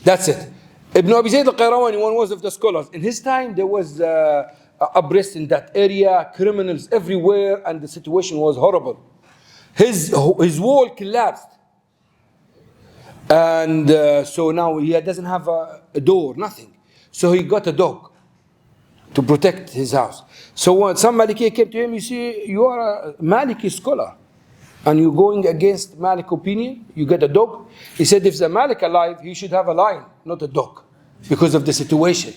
That's it. Ibn Abi Zayd al-Qayrawani, one was of the scholars. In his time, there was unrest in that area, criminals everywhere, and the situation was horrible. His wall collapsed. And so now he doesn't have a door, nothing. So he got a dog to protect his house. So when some Maliki came to him, you see, you are a Maliki scholar, and you're going against Malik opinion, you get a dog. He said, if the Malik alive, he should have a lion, not a dog, because of the situation.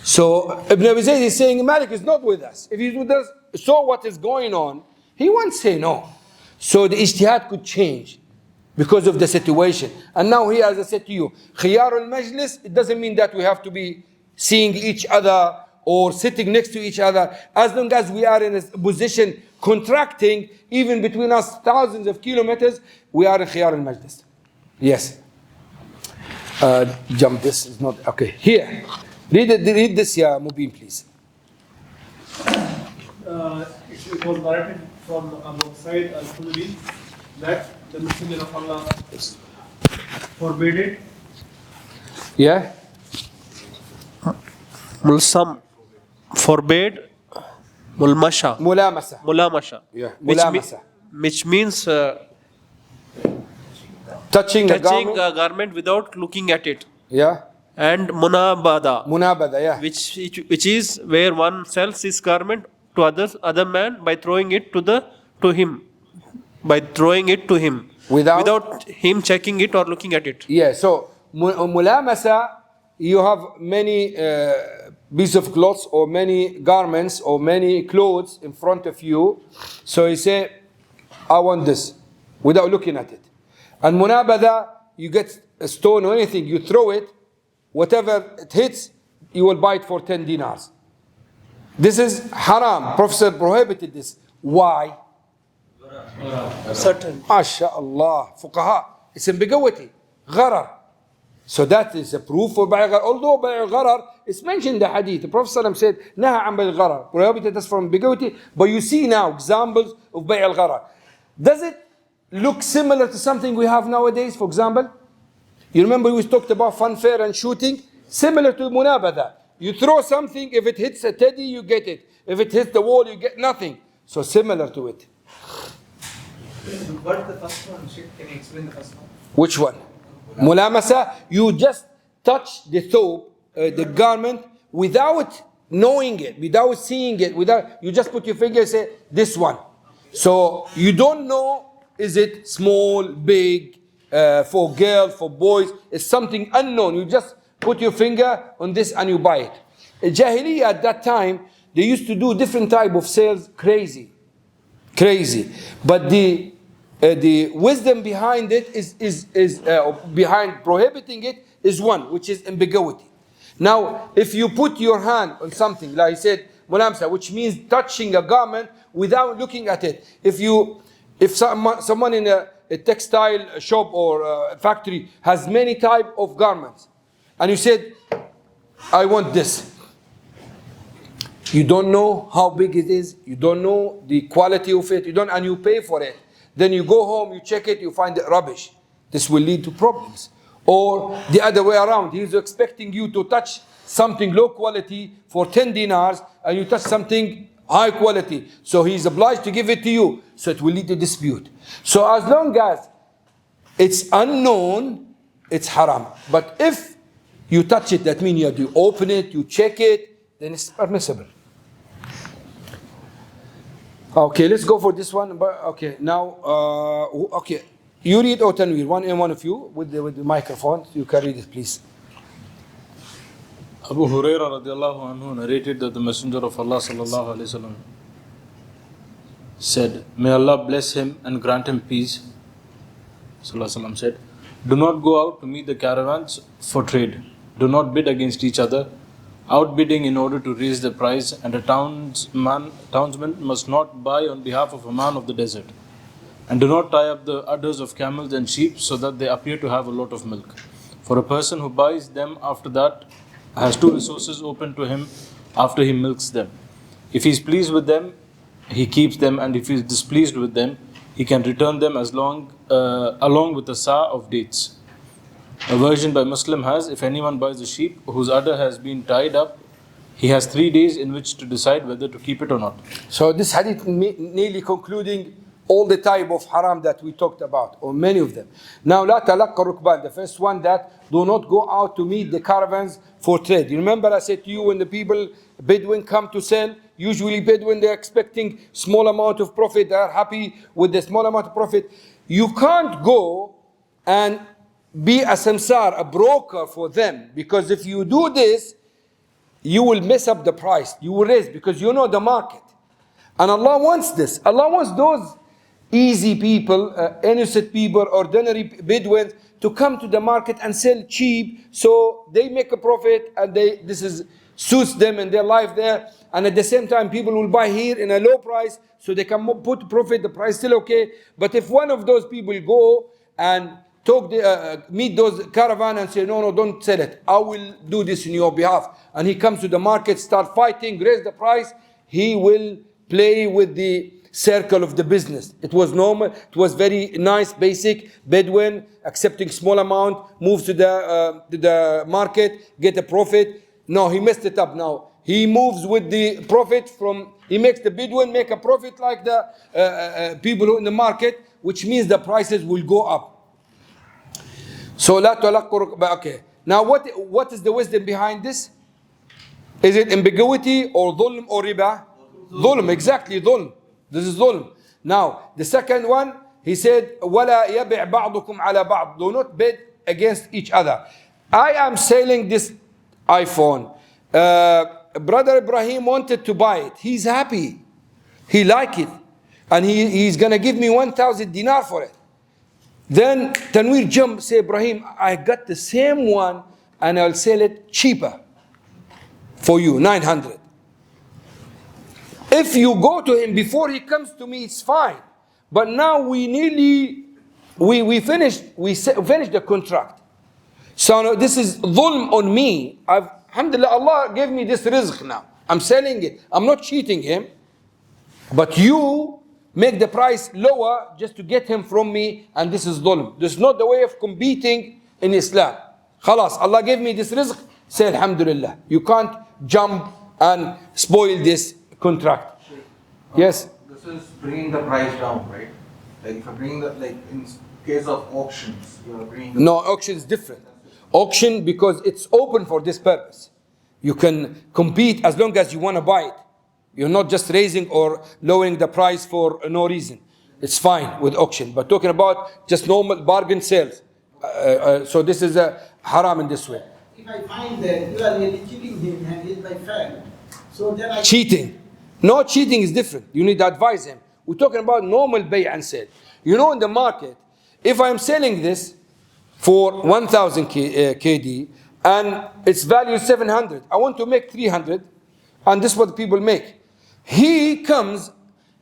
So Ibn Abi Zayd is saying, Malik is not with us. If he's with us, saw what is going on, he won't say no. So the ijtihad could change because of the situation. And now here, as I said to you, khiyar al-majlis, it doesn't mean that we have to be seeing each other or sitting next to each other. As long as we are in a position contracting, even between us thousands of kilometers, we are in khiyar al-majlis. Yes. Jump, this is not, okay. Here, read this, yeah, Mubin, please. It was narrated from Abu Sa'id al-Khudri that the Messenger of Allah forbade it. Yeah. Mulsam forbade Mulamasha. Yeah. Which means touching a garment without looking at it. Yeah. And munabada, yeah. which is where one sells his garment to other man by throwing it to him without him checking it or looking at it. Yeah. So mulamasa, you have many pieces of clothes or many garments or many clothes in front of you. So you say, I want this, without looking at it. And munabada, you get a stone or anything, you throw it, whatever it hits, you will buy it for 10 dinars. This is haram. Prophet prohibited this. Why? Certain. MashaAllah. Fuqaha. It's ambiguity. Gharar. So that is a proof for bay' gharar. Although bay' gharar is mentioned in the hadith. The Prophet ﷺ said, Naha an bay' gharar. Prohibited us from ambiguity. But you see now examples of bay' gharar. Does it look similar to something we have nowadays, for example? You remember we talked about funfair and shooting? Similar to munabada. You throw something, if it hits a teddy, you get it. If it hits the wall, you get nothing. So similar to it. What's the first one, Sheikh? Can you explain the first one? Which one? Mulamasa, you just touch the thobe, the garment, without knowing it, without seeing it, without, you just put your finger and say, this one. So you don't know, is it small, big, for girls, for boys, it's something unknown. You just put your finger on this and you buy it. Jahiliyyah at that time, they used to do different type of sales, crazy. But the wisdom behind it is behind prohibiting it is one, which is ambiguity. Now, if you put your hand on something, like I said, mulamsa, which means touching a garment without looking at it. If someone in a textile shop or a factory has many type of garments, and you said, I want this. You don't know how big it is. You don't know the quality of it. And you pay for it. Then you go home, you check it, you find it rubbish. This will lead to problems. Or the other way around. He's expecting you to touch something low quality for 10 dinars and you touch something high quality. So he's obliged to give it to you. So it will lead to dispute. So as long as it's unknown, it's haram. But if you touch it, that means you have to open it, you check it, then it's permissible. Okay, let's go for this one. Okay, now, okay, you read or Tanweer, one of you with the microphone. You can read it, please. Abu Hurairah radiallahu anhu narrated that the Messenger of Allah sallallahu alaihi wasallam said, "May Allah bless him and grant him peace." Sallallahu alaihi wasallam said, "Do not go out to meet the caravans for trade. Do not bid against each other. Outbidding in order to raise the price, and a townsman must not buy on behalf of a man of the desert. And do not tie up the udders of camels and sheep so that they appear to have a lot of milk. For a person who buys them after that has two resources open to him after he milks them. If he is pleased with them, he keeps them, and if he is displeased with them, he can return them along with a sa of dates." A version by Muslim has, if anyone buys a sheep whose udder has been tied up, he has 3 days in which to decide whether to keep it or not. So this hadith nearly concluding all the type of haram that we talked about, or many of them. Now, la talaqqa rukban, the first one, that do not go out to meet the caravans for trade. You remember I said to you, when the people, Bedouin, come to sell, usually Bedouin, they're expecting small amount of profit, they're happy with the small amount of profit. You can't go and be a samsar, a broker for them, because if you do this, you will mess up the price. You will raise, because you know the market. And Allah wants this. Allah wants those easy people, innocent people, ordinary Bedouins, to come to the market and sell cheap, so they make a profit, and suits them in their life there. And at the same time, people will buy here in a low price, so they can put profit, the price still okay. But if one of those people go and meet those caravan and say, no, don't sell it, I will do this in your behalf, and he comes to the market, start fighting, raise the price, he will play with the circle of the business. It was normal, it was very nice, basic Bedouin, accepting small amount, moves to the market, get a profit. No, he messed it up now. He moves with the profit he makes the Bedouin make a profit like the people in the market, which means the prices will go up. So la talaqqu, okay. Now what is the wisdom behind this? Is it ambiguity or dhulm or riba? Dhulm, exactly, dhulm. This is dhulm. Now the second one, he said, وَلَا يَبِعْ بَعْضُكُمْ عَلَى بَعْض. Do not bid against each other. I am selling this iPhone. Brother Ibrahim wanted to buy it. He's happy. He like it. And he's going to give me 1,000 dinar for it. Then Tanweer jump, say, Ibrahim, I got the same one and I'll sell it cheaper for you, 900. If you go to him before he comes to me, it's fine. But now we finished the contract. So now this is dhulm on me. Alhamdulillah, Allah gave me this rizq now. I'm selling it. I'm not cheating him. But you make the price lower just to get him from me, and this is dhulm. This is not the way of competing in Islam. Khalas, Allah gave me this rizq, say alhamdulillah. You can't jump and spoil this contract. Yes? This is bringing the price down, right? Like if you're bringing the, like in case of auctions, you're bringing the... No, auction is different. Auction because it's open for this purpose. You can compete as long as you want to buy it. You're not just raising or lowering the price for no reason. It's fine with auction. But talking about just normal bargain sales. So this is a haram in this way. If I find that you are really cheating him and he's my friend, so then I... Cheating. No, cheating is different. You need to advise him. We're talking about normal bay and sell. You know, in the market, if I'm selling this for 1,000 KD and its value is 700, I want to make 300, and this is what people make. He comes,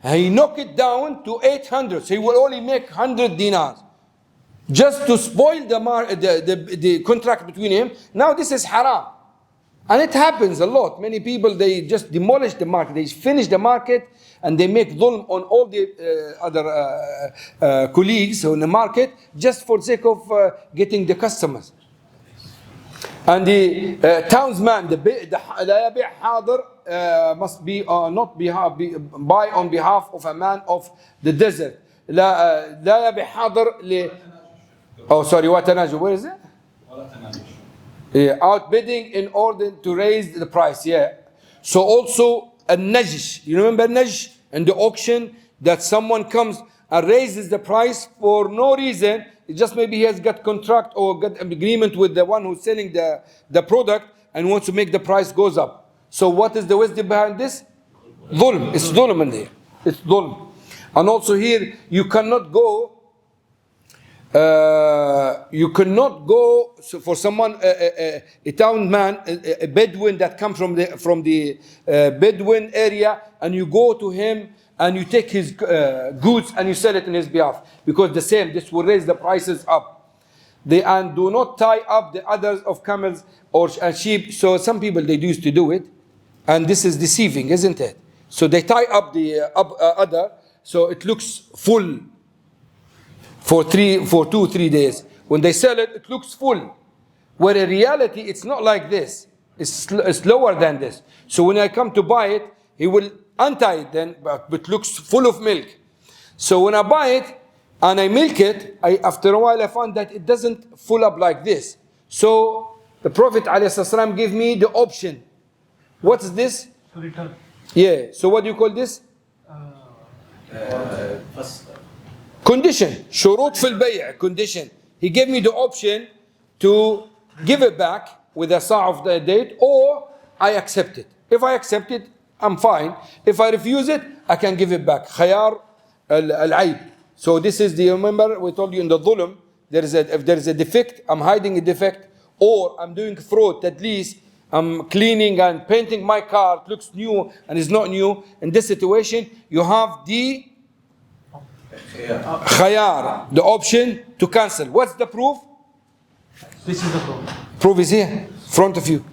he knock it down to 800, so he will only make 100 dinars. Just to spoil the contract between him. Now this is haram. And it happens a lot. Many people, they just demolish the market. They finish the market and they make dhulm on all the other colleagues in the market just for the sake of getting the customers. And the townsman, the لا يبيع حاضر must be not buy on behalf of a man of the desert. لا يبيع حاضر oh sorry, وتناجوا. Where is it? Yeah, outbidding in order to raise the price. Yeah. So also a najish. You remember najish in the auction that someone comes and raises the price for no reason. It just maybe he has got contract or got an agreement with the one who's selling the product and wants to make the price goes up. So what is the wisdom behind this? Dhulm. It's dhulm in there. It's dhulm. And also here you cannot go. You cannot go for someone, a town man, a Bedouin that comes from the Bedouin area, and you go to him and you take his goods and you sell it in his behalf, because the same, this will raise the prices up. And do not tie up the others of camels or sheep. So some people, they used to do it, and this is deceiving, isn't it? So they tie up the other, so it looks full. For 2-3 days. When they sell it, it looks full. Where in reality, it's not like this. It's lower than this. So when I come to buy it, he will untie it then, but it looks full of milk. So when I buy it and I milk it, after a while I find that it doesn't full up like this. So the Prophet ﷺ gave me the option. What is this? Return. Yeah. So what do you call this? Condition. شروط في البيع. Condition. He gave me the option to give it back with a sa' of the date, or I accept it. If I accept it, I'm fine. If I refuse it, I can give it back. خيار العيب. So this is the, remember we told you in the dhulm, if there is a defect, I'm hiding a defect, or I'm doing fraud, at least I'm cleaning and painting my car, it looks new and it's not new. In this situation, you have the khayar, the option to cancel. What's the proof? This is the proof. Proof is here, in front of you.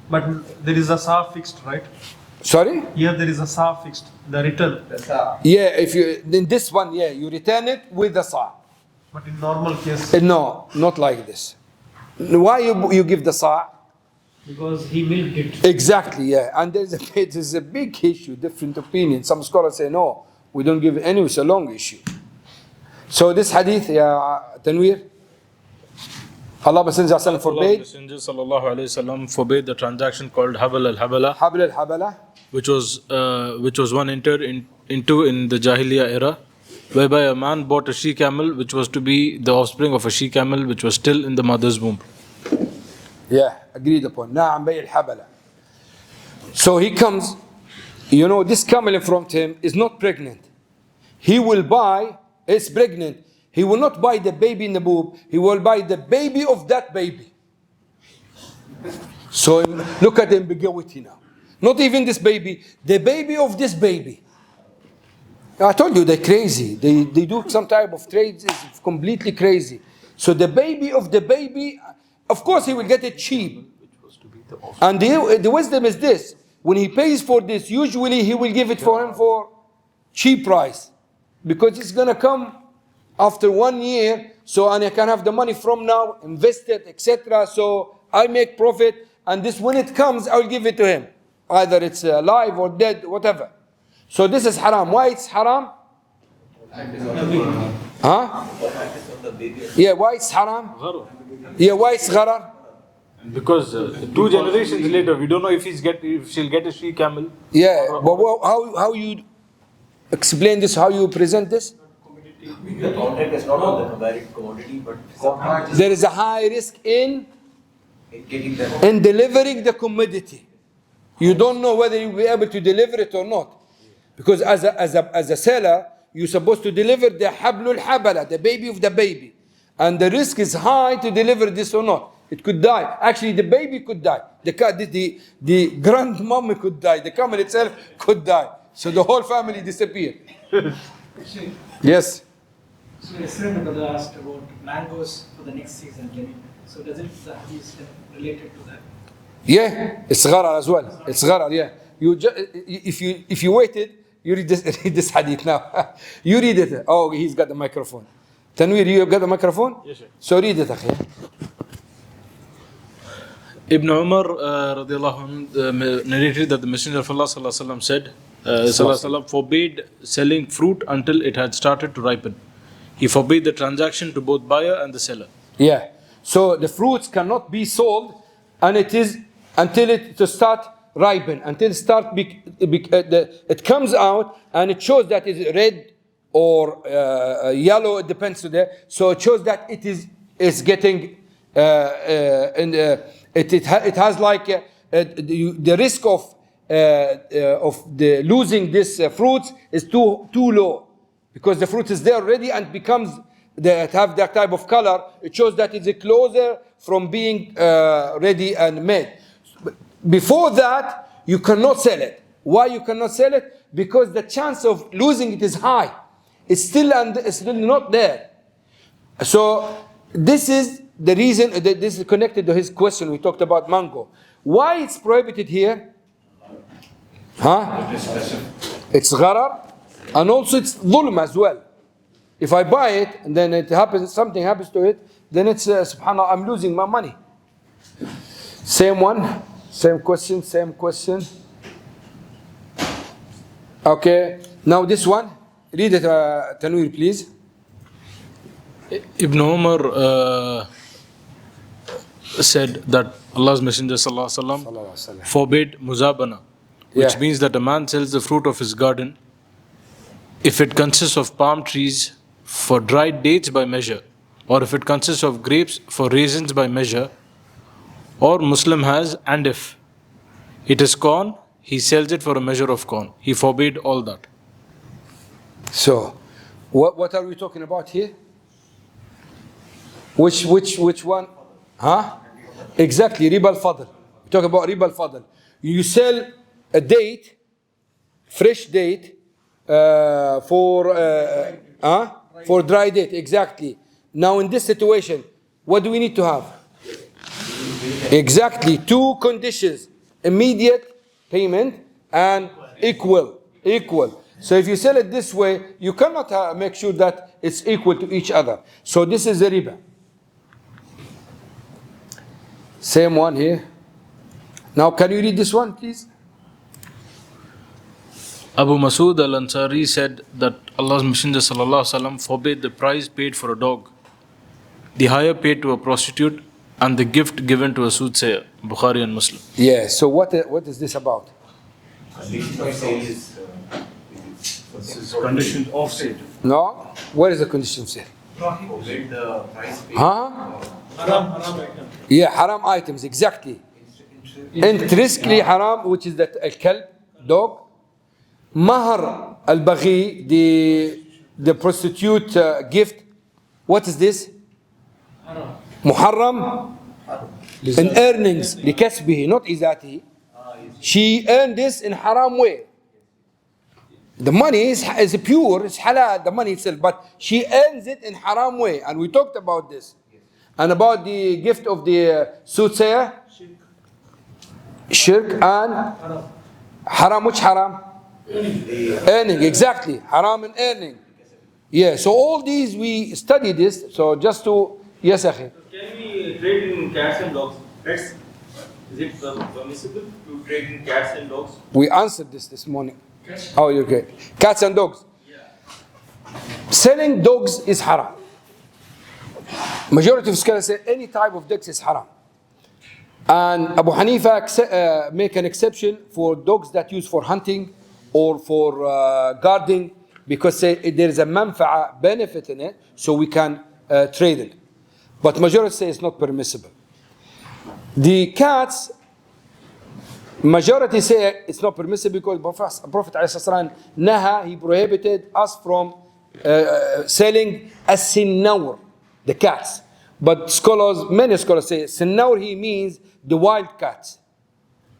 But there is a sa fixed, right? Sorry? Here there is a sa fixed, the return. Yeah, if you, in this one, yeah, you return it with the sa'. But in normal case? No, not like this. Why you give the sa'? Because he milked it. Exactly, yeah. And there's a big issue, different opinions. Some scholars say no, we don't give any, it's a long issue. So this hadith, Tanweer, Allah Messenger sallallahu alayhi wasallam forbade the transaction called Habal al-Habala. Habal al-Habala. Which was one entered into in the Jahiliyyah era, whereby a man bought a she camel which was to be the offspring of a she camel which was still in the mother's womb. Yeah, agreed upon. Na'am bay al-Habala. So he comes, you know, this camel in front of him is not pregnant. He will buy, it's pregnant. He will not buy the baby in the boob. He will buy the baby of that baby. So look at the ambiguity now. Not even this baby, the baby of this baby. I told you they're crazy. They do some type of trades, it's completely crazy. So the baby of the baby, of course he will get it cheap. And the wisdom is this. When he pays for this, usually he will give it for him for cheap price. Because it's going to come after 1 year. So and I can have the money from now, invest it, etc. So I make profit. And this, when it comes, I will give it to him. Either it's alive or dead, whatever. So this is haram. Why it's haram? Huh? Practice on the baby. Yeah, why it's haram? Gharar. Yeah, why it's gharar? Because 2 generations later, we don't know if she'll get a she camel. Yeah, but how you explain this? How you present this? The contract is not on the commodity, but There is a high risk in getting them. in delivering the commodity. You don't know whether you'll be able to deliver it or not. Because as a seller, you're supposed to deliver the hablul habala, the baby of the baby. And the risk is high to deliver this or not. It could die. Actually, the baby could die. The grandmom could die. The camel itself could die. So the whole family disappeared. Yes. So yesterday my brother asked about mangoes for the next season. So does it the hadith related to that? Yeah, it's gharar as well. It's gharar, yeah. If you waited, you read this hadith now. You read it. Oh, he's got the microphone. Tanweer, you got the microphone? Yes, sir. So read it, akhi. Ibn Umar radiallahu anhu, narrated that the Messenger of Allah sallallahu alaihi wasallam said, sallallahu alaihi wasallam forbade selling fruit until it had started to ripen. He forbade the transaction to both buyer and the seller. Yeah. So the fruits cannot be sold, and it is until it to start ripen, until it comes out and it shows that it is red or yellow. It depends on that. So it shows that it is getting it has like the risk of the losing this fruits is too low, because the fruit is there already and becomes have that type of color. It shows that it's closer from being ready and made. Before that, you cannot sell it. Why you cannot sell it? Because the chance of losing it is high. It's still not there. So this is the reason. This is connected to his question. We talked about mango. Why it's prohibited here? Huh? It's gharar, and also it's dhulm as well. If I buy it and then something happens to it, then it's subhanallah, I'm losing my money. Same one, same question. Okay, now this one, read it, Tanweer, please. Ibn Umar said that Allah's Messenger sallallahu alaihi wasallam forbade muzabana, which means that a man sells the fruit of his garden if it consists of palm trees for dried dates by measure, or if it consists of grapes for raisins by measure, or Muslim has, and if it is corn, he sells it for a measure of corn. He forbade all that. So, what are we talking about here? Which one? Huh? Exactly, riba al-fadl. We talk about riba al-fadl. You sell a date, fresh date, for dry date, exactly. Now in this situation, what do we need to have? Exactly, 2 conditions: immediate payment and equal. So if you sell it this way, you cannot make sure that it's equal to each other. So this is the riba. Same one here. Now can you read this one, please? Abu Masud al-Ansari said that Allah's Messenger sallallahu alaihi wasallam forbade the price paid for a dog, the hire paid to a prostitute, and the gift given to a soothsayer. Bukhari and Muslim. Yeah, so what is this about? This is condition of sale. No? What is the condition of sale? Forbade the price paid. Huh? Haram item. Yeah, haram items, exactly. Intrinsically haram, which is that al-kalb, dog. Mahar al-baghi, the prostitute gift. What is this? Haram. Muharram. In earnings, likasbihi, not izatihi. She earned this in haram way. The money is pure, it's halal, the money itself, but she earns it in haram way. And we talked about this. And about the gift of the soothsayer? Shirk and haram. Which haram? Earning, exactly. Haram and earning. Yeah, so all these we study this. So just to, yes, akhi. Can we trade in cats and dogs? Pets? Is it permissible to trade in cats and dogs? We answered this morning. Oh, you're great. Cats and dogs. Yeah. Selling dogs is haram. Majority of scholars say any type of dogs is haram. And Abu Hanifa make an exception for dogs that use for hunting or for guarding, because there is a manfa'a benefit in it, so we can trade it. But majority say it's not permissible. The cats, majority say it's not permissible because Prophet ﷺ naha, he prohibited us from selling as-sinnawr, the cats. But many scholars say sinnawr, he means the wild cats,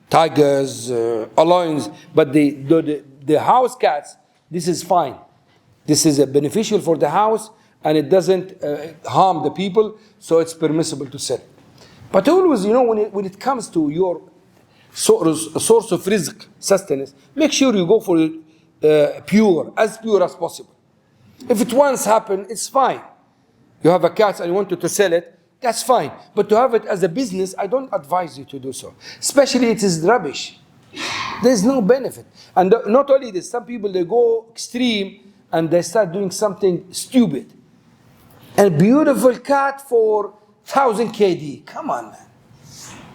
tigers, lions. But the house cats, this is fine. This is beneficial for the house and it doesn't harm the people, so it's permissible to sell. But always, when it comes to your source of rizq, sustenance, make sure you go for it pure as possible. If it once happened, it's fine. You have a cat and you want to sell it, that's fine. But to have it as a business, I don't advise you to do so. Especially it is rubbish. There's no benefit. And not only this, some people, they go extreme and they start doing something stupid. A beautiful cat for 1,000 KD. Come on, man.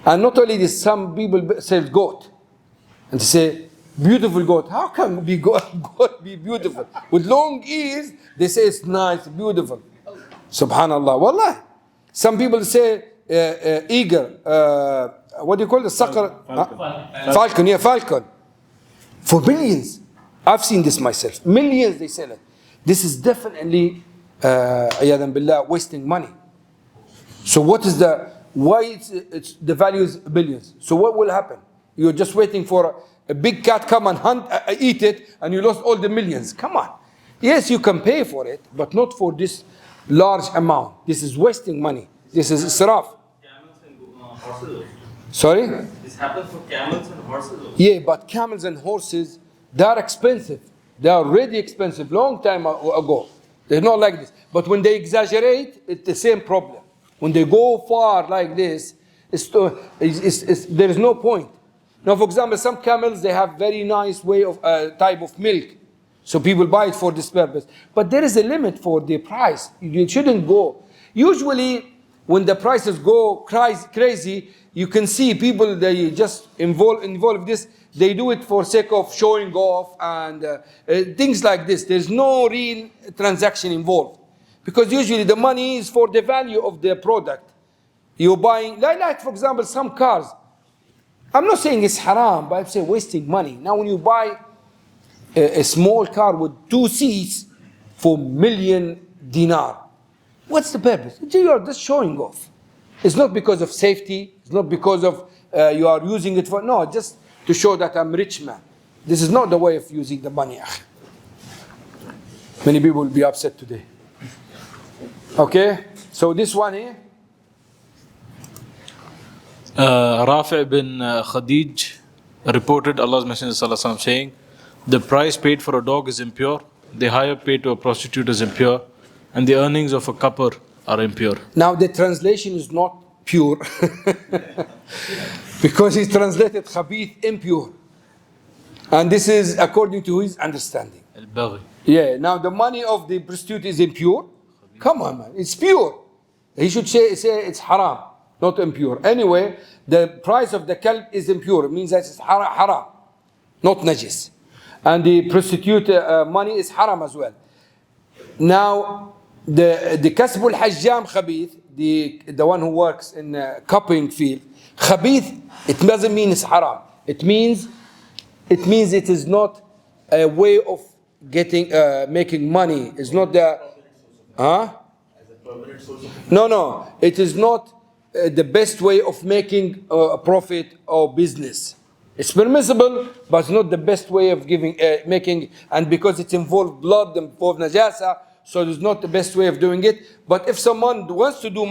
And not only this, some people sell goat. And they say, beautiful goat. How can goat be beautiful? With long ears, they say it's nice, beautiful. Subhanallah. Wallah. Some people say eagle. What do you call it? Falcon. Yeah, falcon. For millions. I've seen this myself. Millions they sell it. This is definitely ayadan billah, wasting money. So why it's the value is billions. So what will happen? You're just waiting for a big cat come and hunt, eat it, and you lost all the millions. Come on. Yes, you can pay for it, but not for this large amount. This is wasting money. This is israf. Camels and horses. Sorry? This happens for camels and horses. Yeah, but camels and horses, they are expensive. They are already expensive long time ago. They're not like this. But when they exaggerate, it's the same problem. When they go far like this, there is no point. Now, for example, some camels, they have very nice way of type of milk. So people buy it for this purpose. But there is a limit for the price. You shouldn't go. Usually, when the prices go crazy, you can see people, they just involve this. They do it for sake of showing off and things like this. There's no real transaction involved. Because usually the money is for the value of the product. You're buying, like for example, some cars. I'm not saying it's haram, but I'm saying wasting money. Now when you buy a small car with 2 seats for million dinar, what's the purpose? You are just showing off. It's not because of safety. It's not because of you are using it for, no, just to show that I'm rich man. This is not the way of using the money. Many people will be upset today. Okay, so this one here. Rafi' bin Khadij reported Allah's Messenger Sallallahu Alaihi Wasallam saying, the price paid for a dog is impure, the hire paid to a prostitute is impure, and the earnings of a cupper are impure. Now the translation is not pure because he translated khabith impure, and this is according to his understanding. Al-Baghi. Yeah. Now the money of the prostitute is impure. Come on, man, it's pure. He should say it's haram, not impure. Anyway, the price of the kalb is impure. It means that it's haram, not najis. And the prostitute money is haram as well. Now, the kasbul hajjam khabith, the one who works in cupping field, khabith, it doesn't mean it's haram. It means it is not a way of making money. It's not the No, it is not the best way of making a profit or business. It's permissible, but it's not the best way of making, and because it involves blood, involves najasa, so it's not the best way of doing it. But if someone wants to do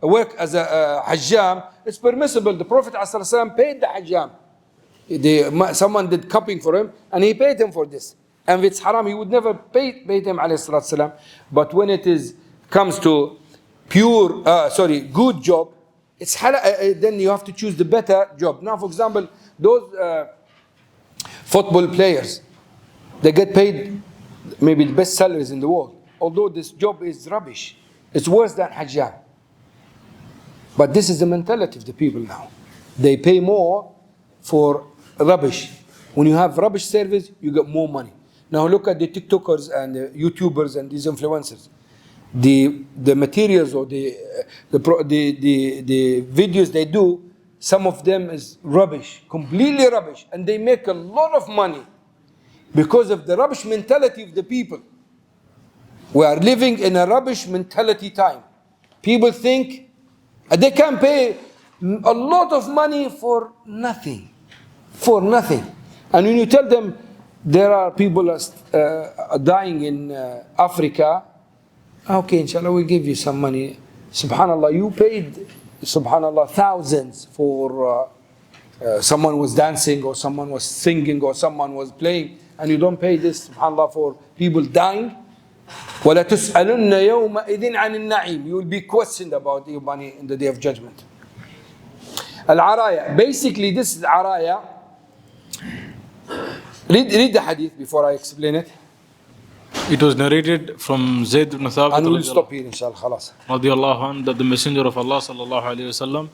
work as a hajjam, it's permissible. The Prophet ﷺ paid the hajjam. Someone did cupping for him, and he paid him for this. And if it's haram, he would never pay him, ﷺ. But when it comes to good job, it's then you have to choose the better job. Now, for example, those football players, they get paid maybe the best salaries in the world. although this job is rubbish, it's worse than Hajjam. But this is the mentality of the people now. They pay more for rubbish. When you have rubbish service, you get more money. Now look at the TikTokers and the YouTubers and these influencers. The materials or the videos they do, some of them is rubbish, completely rubbish, and they make a lot of money because of the rubbish mentality of the people. We are living in a rubbish mentality time. People think they can pay a lot of money for nothing. For nothing. And when you tell them there are people dying in Africa, okay, inshallah, we'll give you some money. Subhanallah, you paid, subhanallah, thousands for someone was dancing or someone was singing or someone was playing, and you don't pay this, subhanallah, for people dying. وَلَا تُسْأَلُنَّ يَوْمَئِذٍ عَنِ النَّعِيمِ. You will be questioned about your money in the day of judgment. Al-Araya. Basically, this is Araya. Read the hadith before I explain it. It was narrated from Zayd ibn Thabit and we'll stop here, inshallah. Khalas. That the Messenger of Allah sallallahu alaihi wasallam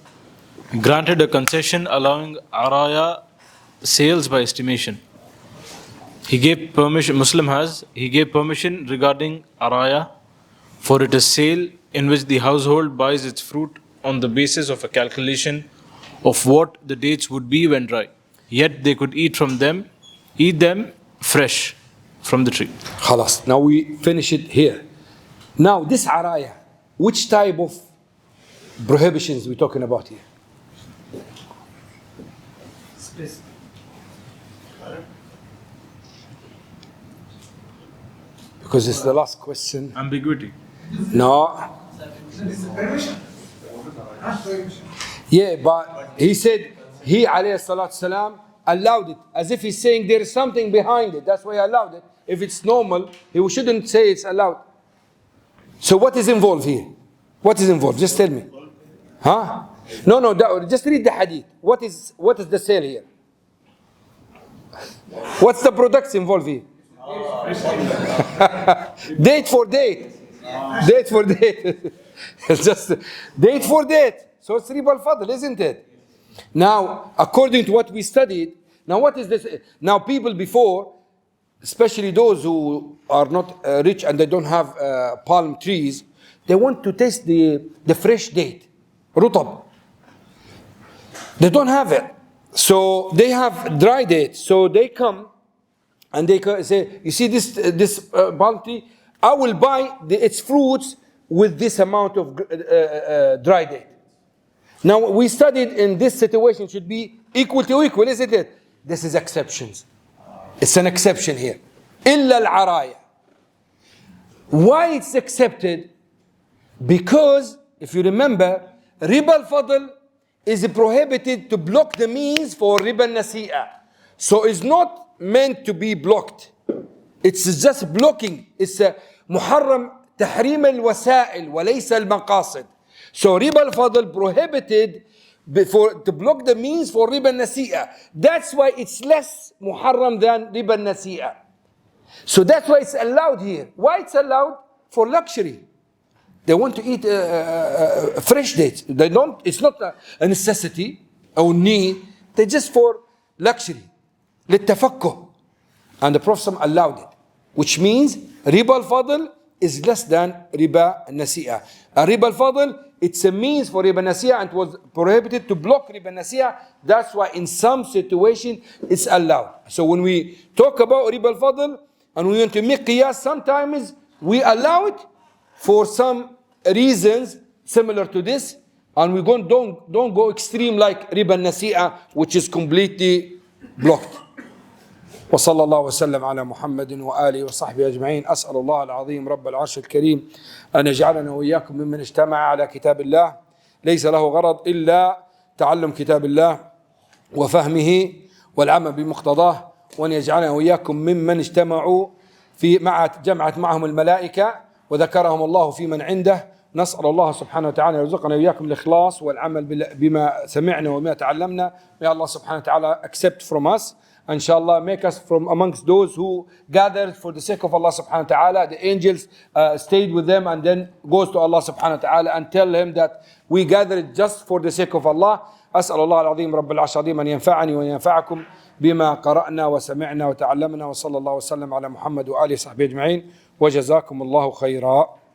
granted a concession allowing Araya sales by estimation. He gave permission, he gave permission regarding Araya, for it is sale in which the household buys its fruit on the basis of a calculation of what the dates would be when dry. Yet they could eat them fresh from the tree. Khalas. Now we finish it here. Now this Araya, which type of prohibitions we're talking about here? Space. Because it's the last question. Ambiguity. No. Yeah, but he said, he alayhi salatu salam allowed it, as if he's saying there is something behind it. That's why he allowed it. If it's normal, he shouldn't say it's allowed. So what is involved here? What is involved? Just tell me. Huh? No, just read the hadith. What is the sale here? What's the products involved here? Date for date. Date for date. It's just date for date. So it's riba al-fadl, isn't it? Now, according to what we studied, now what is this? Now people before, especially those who are not rich and they don't have palm trees, they want to taste the fresh date, rutab. They don't have it. So they have dry date. So they come and they say, you see this palm tree, I will buy its fruits with this amount of dry date. Now we studied in this situation should be equal to equal, isn't it? This is exceptions. It's an exception here. إلا العرايا. Why it's accepted? Because if you remember, riba al-fadl is prohibited to block the means for riba al-nasi'a. So it's not meant to be blocked. It's just blocking. It's a muharram tahrim al-wasa'il wa laysa al-maqasid. So riba al-fadl prohibited to block the means for riba al-nasi'a. That's why it's less muharram than riba al-nasi'a. So that's why it's allowed here. Why it's allowed? For luxury. They want to eat fresh dates. They don't. It's not a necessity or need. They just for luxury. للتفكه. And the Prophet allowed it, which means riba al-fadl is less than riba al-nasi'a. Riba al-fadl, it's a means for riba al-nasi'a, and it was prohibited to block riba al-nasi'a. That's why in some situation it's allowed. So when we talk about riba al-fadl and we want to make qiyas, sometimes we allow it for some reasons similar to this, and we don't go extreme like riba al-nasi'a, which is completely blocked. وصلى الله وسلم على محمد وآله وصحبه أجمعين. أسأل الله العظيم رب العرش الكريم أن يجعلنا وإياكم ممن اجتمع على كتاب الله ليس له غرض إلا تعلم كتاب الله وفهمه والعمل بمقتضاه، وأن يجعلنا وإياكم ممن اجتمعوا جمعت معهم الملائكة وذكرهم الله في من عنده. نسأل الله سبحانه وتعالى يرزقنا وإياكم الإخلاص والعمل بما سمعنا وما تعلمنا. May Allah subhanahu wa ta'ala accept from us Inshallah, make us from amongst those who gathered for the sake of Allah subhanahu wa ta'ala. The angels stayed with them and then goes to Allah subhanahu wa ta'ala and tell him that we gathered just for the sake of Allah. أسأل الله العظيم رب العرش العظيم أن ينفعني وينفعكم بما قرأنا وسمعنا وتعلمنا وصلى الله وسلم على محمد وآله وصحبه أجمعين وجزاكم الله خيرا.